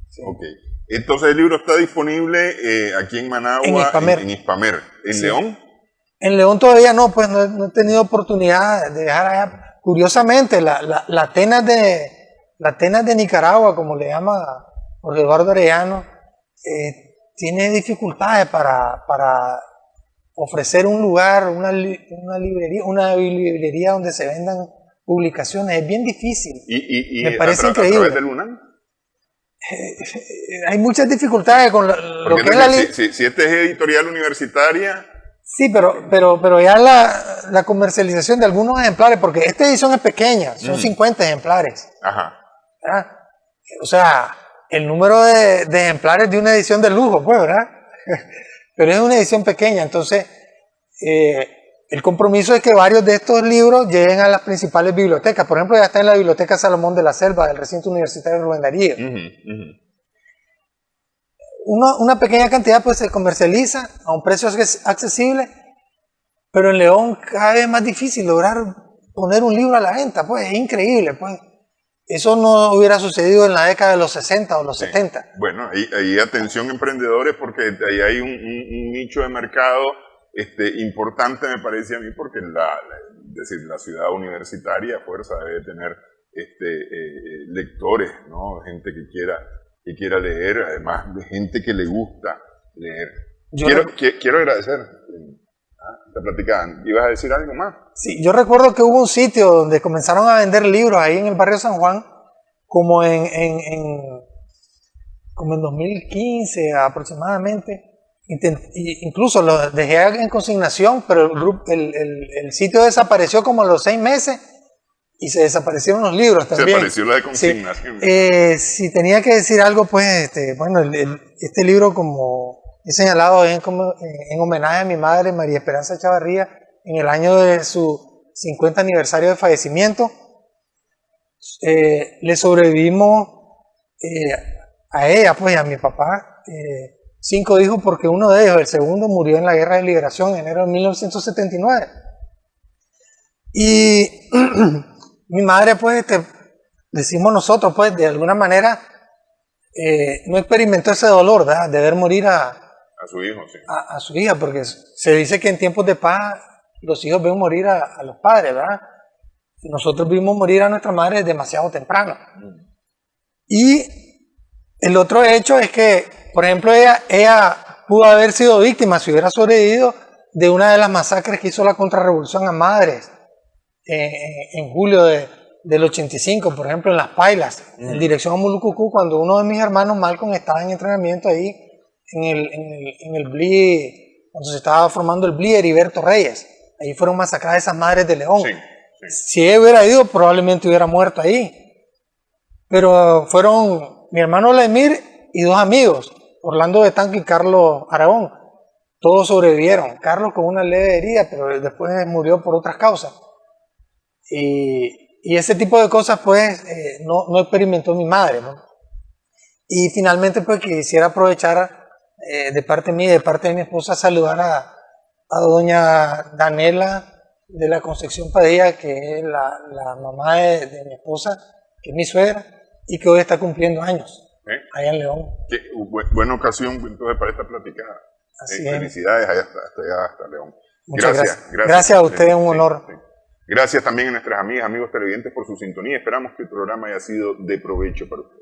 Sí. Ok. Entonces el libro está disponible aquí en Managua, en Hispamer. ¿En León? En León todavía no, pues no he tenido oportunidad de dejar allá. Curiosamente, la Atenas de Nicaragua, como le llama Jorge Eduardo Arellano, tiene dificultades para ofrecer un lugar, una librería donde se vendan publicaciones. Es bien difícil. Me parece increíble. ¿A través del UNAM? Hay muchas dificultades con lo que es la si este es editorial universitaria. Sí, pero ya la comercialización de algunos ejemplares, porque esta edición es pequeña, son 50 ejemplares. Ajá. ¿Verdad? O sea, el número de ejemplares de una edición de lujo, pues, ¿verdad? Pero es una edición pequeña, entonces el compromiso es que varios de estos libros lleguen a las principales bibliotecas. Por ejemplo, ya está en la Biblioteca Salomón de la Selva del recinto universitario Rubén Darío. Una pequeña cantidad pues se comercializa a un precio accesible, pero en León cada vez es más difícil lograr poner un libro a la venta, pues es increíble, pues. Eso no hubiera sucedido en la década de los 60 o los 70. Bueno, ahí atención emprendedores, porque ahí hay un nicho de mercado importante, me parece a mí, porque la ciudad universitaria a fuerza debe tener lectores, ¿no? Gente que quiera leer, además de gente que le gusta leer. Quiero agradecer. Te platicaban. ¿Ibas a decir algo más? Sí, yo recuerdo que hubo un sitio donde comenzaron a vender libros ahí en el barrio San Juan, como en 2015 aproximadamente, incluso lo dejé en consignación, pero el sitio desapareció como a los 6 meses y se desaparecieron los libros también. Se apareció la de consignación. Sí. Si tenía que decir algo, pues, bueno, este libro, como he señalado, es en homenaje a mi madre, María Esperanza Chavarría, en el año de su 50 aniversario de fallecimiento. Le sobrevivimos a ella, pues, y a mi papá, 5 hijos, porque uno de ellos, el segundo, murió en la Guerra de Liberación en enero de 1979. Y mi madre, pues, decimos nosotros, pues, de alguna manera, no experimentó ese dolor, ¿verdad?, de ver morir a su hijo, sí. A su hija, porque se dice que en tiempos de paz los hijos ven morir a los padres, ¿verdad? Nosotros vimos morir a nuestra madre demasiado temprano. Y el otro hecho es que, por ejemplo, ella pudo haber sido víctima, si hubiera sobrevivido, de una de las masacres que hizo la contrarrevolución a madres en julio del 85, por ejemplo, en Las Pailas, en dirección a Mulucucú, cuando uno de mis hermanos, Malcolm, estaba en entrenamiento ahí en el BLI, cuando se estaba formando el BLI Heriberto Reyes. Ahí fueron masacradas esas madres de León. Sí. Si él hubiera ido, probablemente hubiera muerto ahí. Pero fueron mi hermano Vladimir y 2 amigos, Orlando Betanco y Carlos Aragón. Todos sobrevivieron. Carlos con una leve herida, pero después murió por otras causas. Y ese tipo de cosas, pues, no experimentó mi madre, ¿no? Y finalmente, pues, quisiera aprovechar de parte mía y de parte de mi esposa, saludar a doña Danela de la Concepción Padilla, que es la mamá de mi esposa, que es mi suegra, y que hoy está cumpliendo años, allá en León. Buena ocasión entonces para esta plática. Felicidades allá hasta León. Muchas gracias. Gracias a ustedes, un honor. Sí. Gracias también a nuestras amigas, amigos televidentes por su sintonía. Esperamos que el programa haya sido de provecho para ustedes.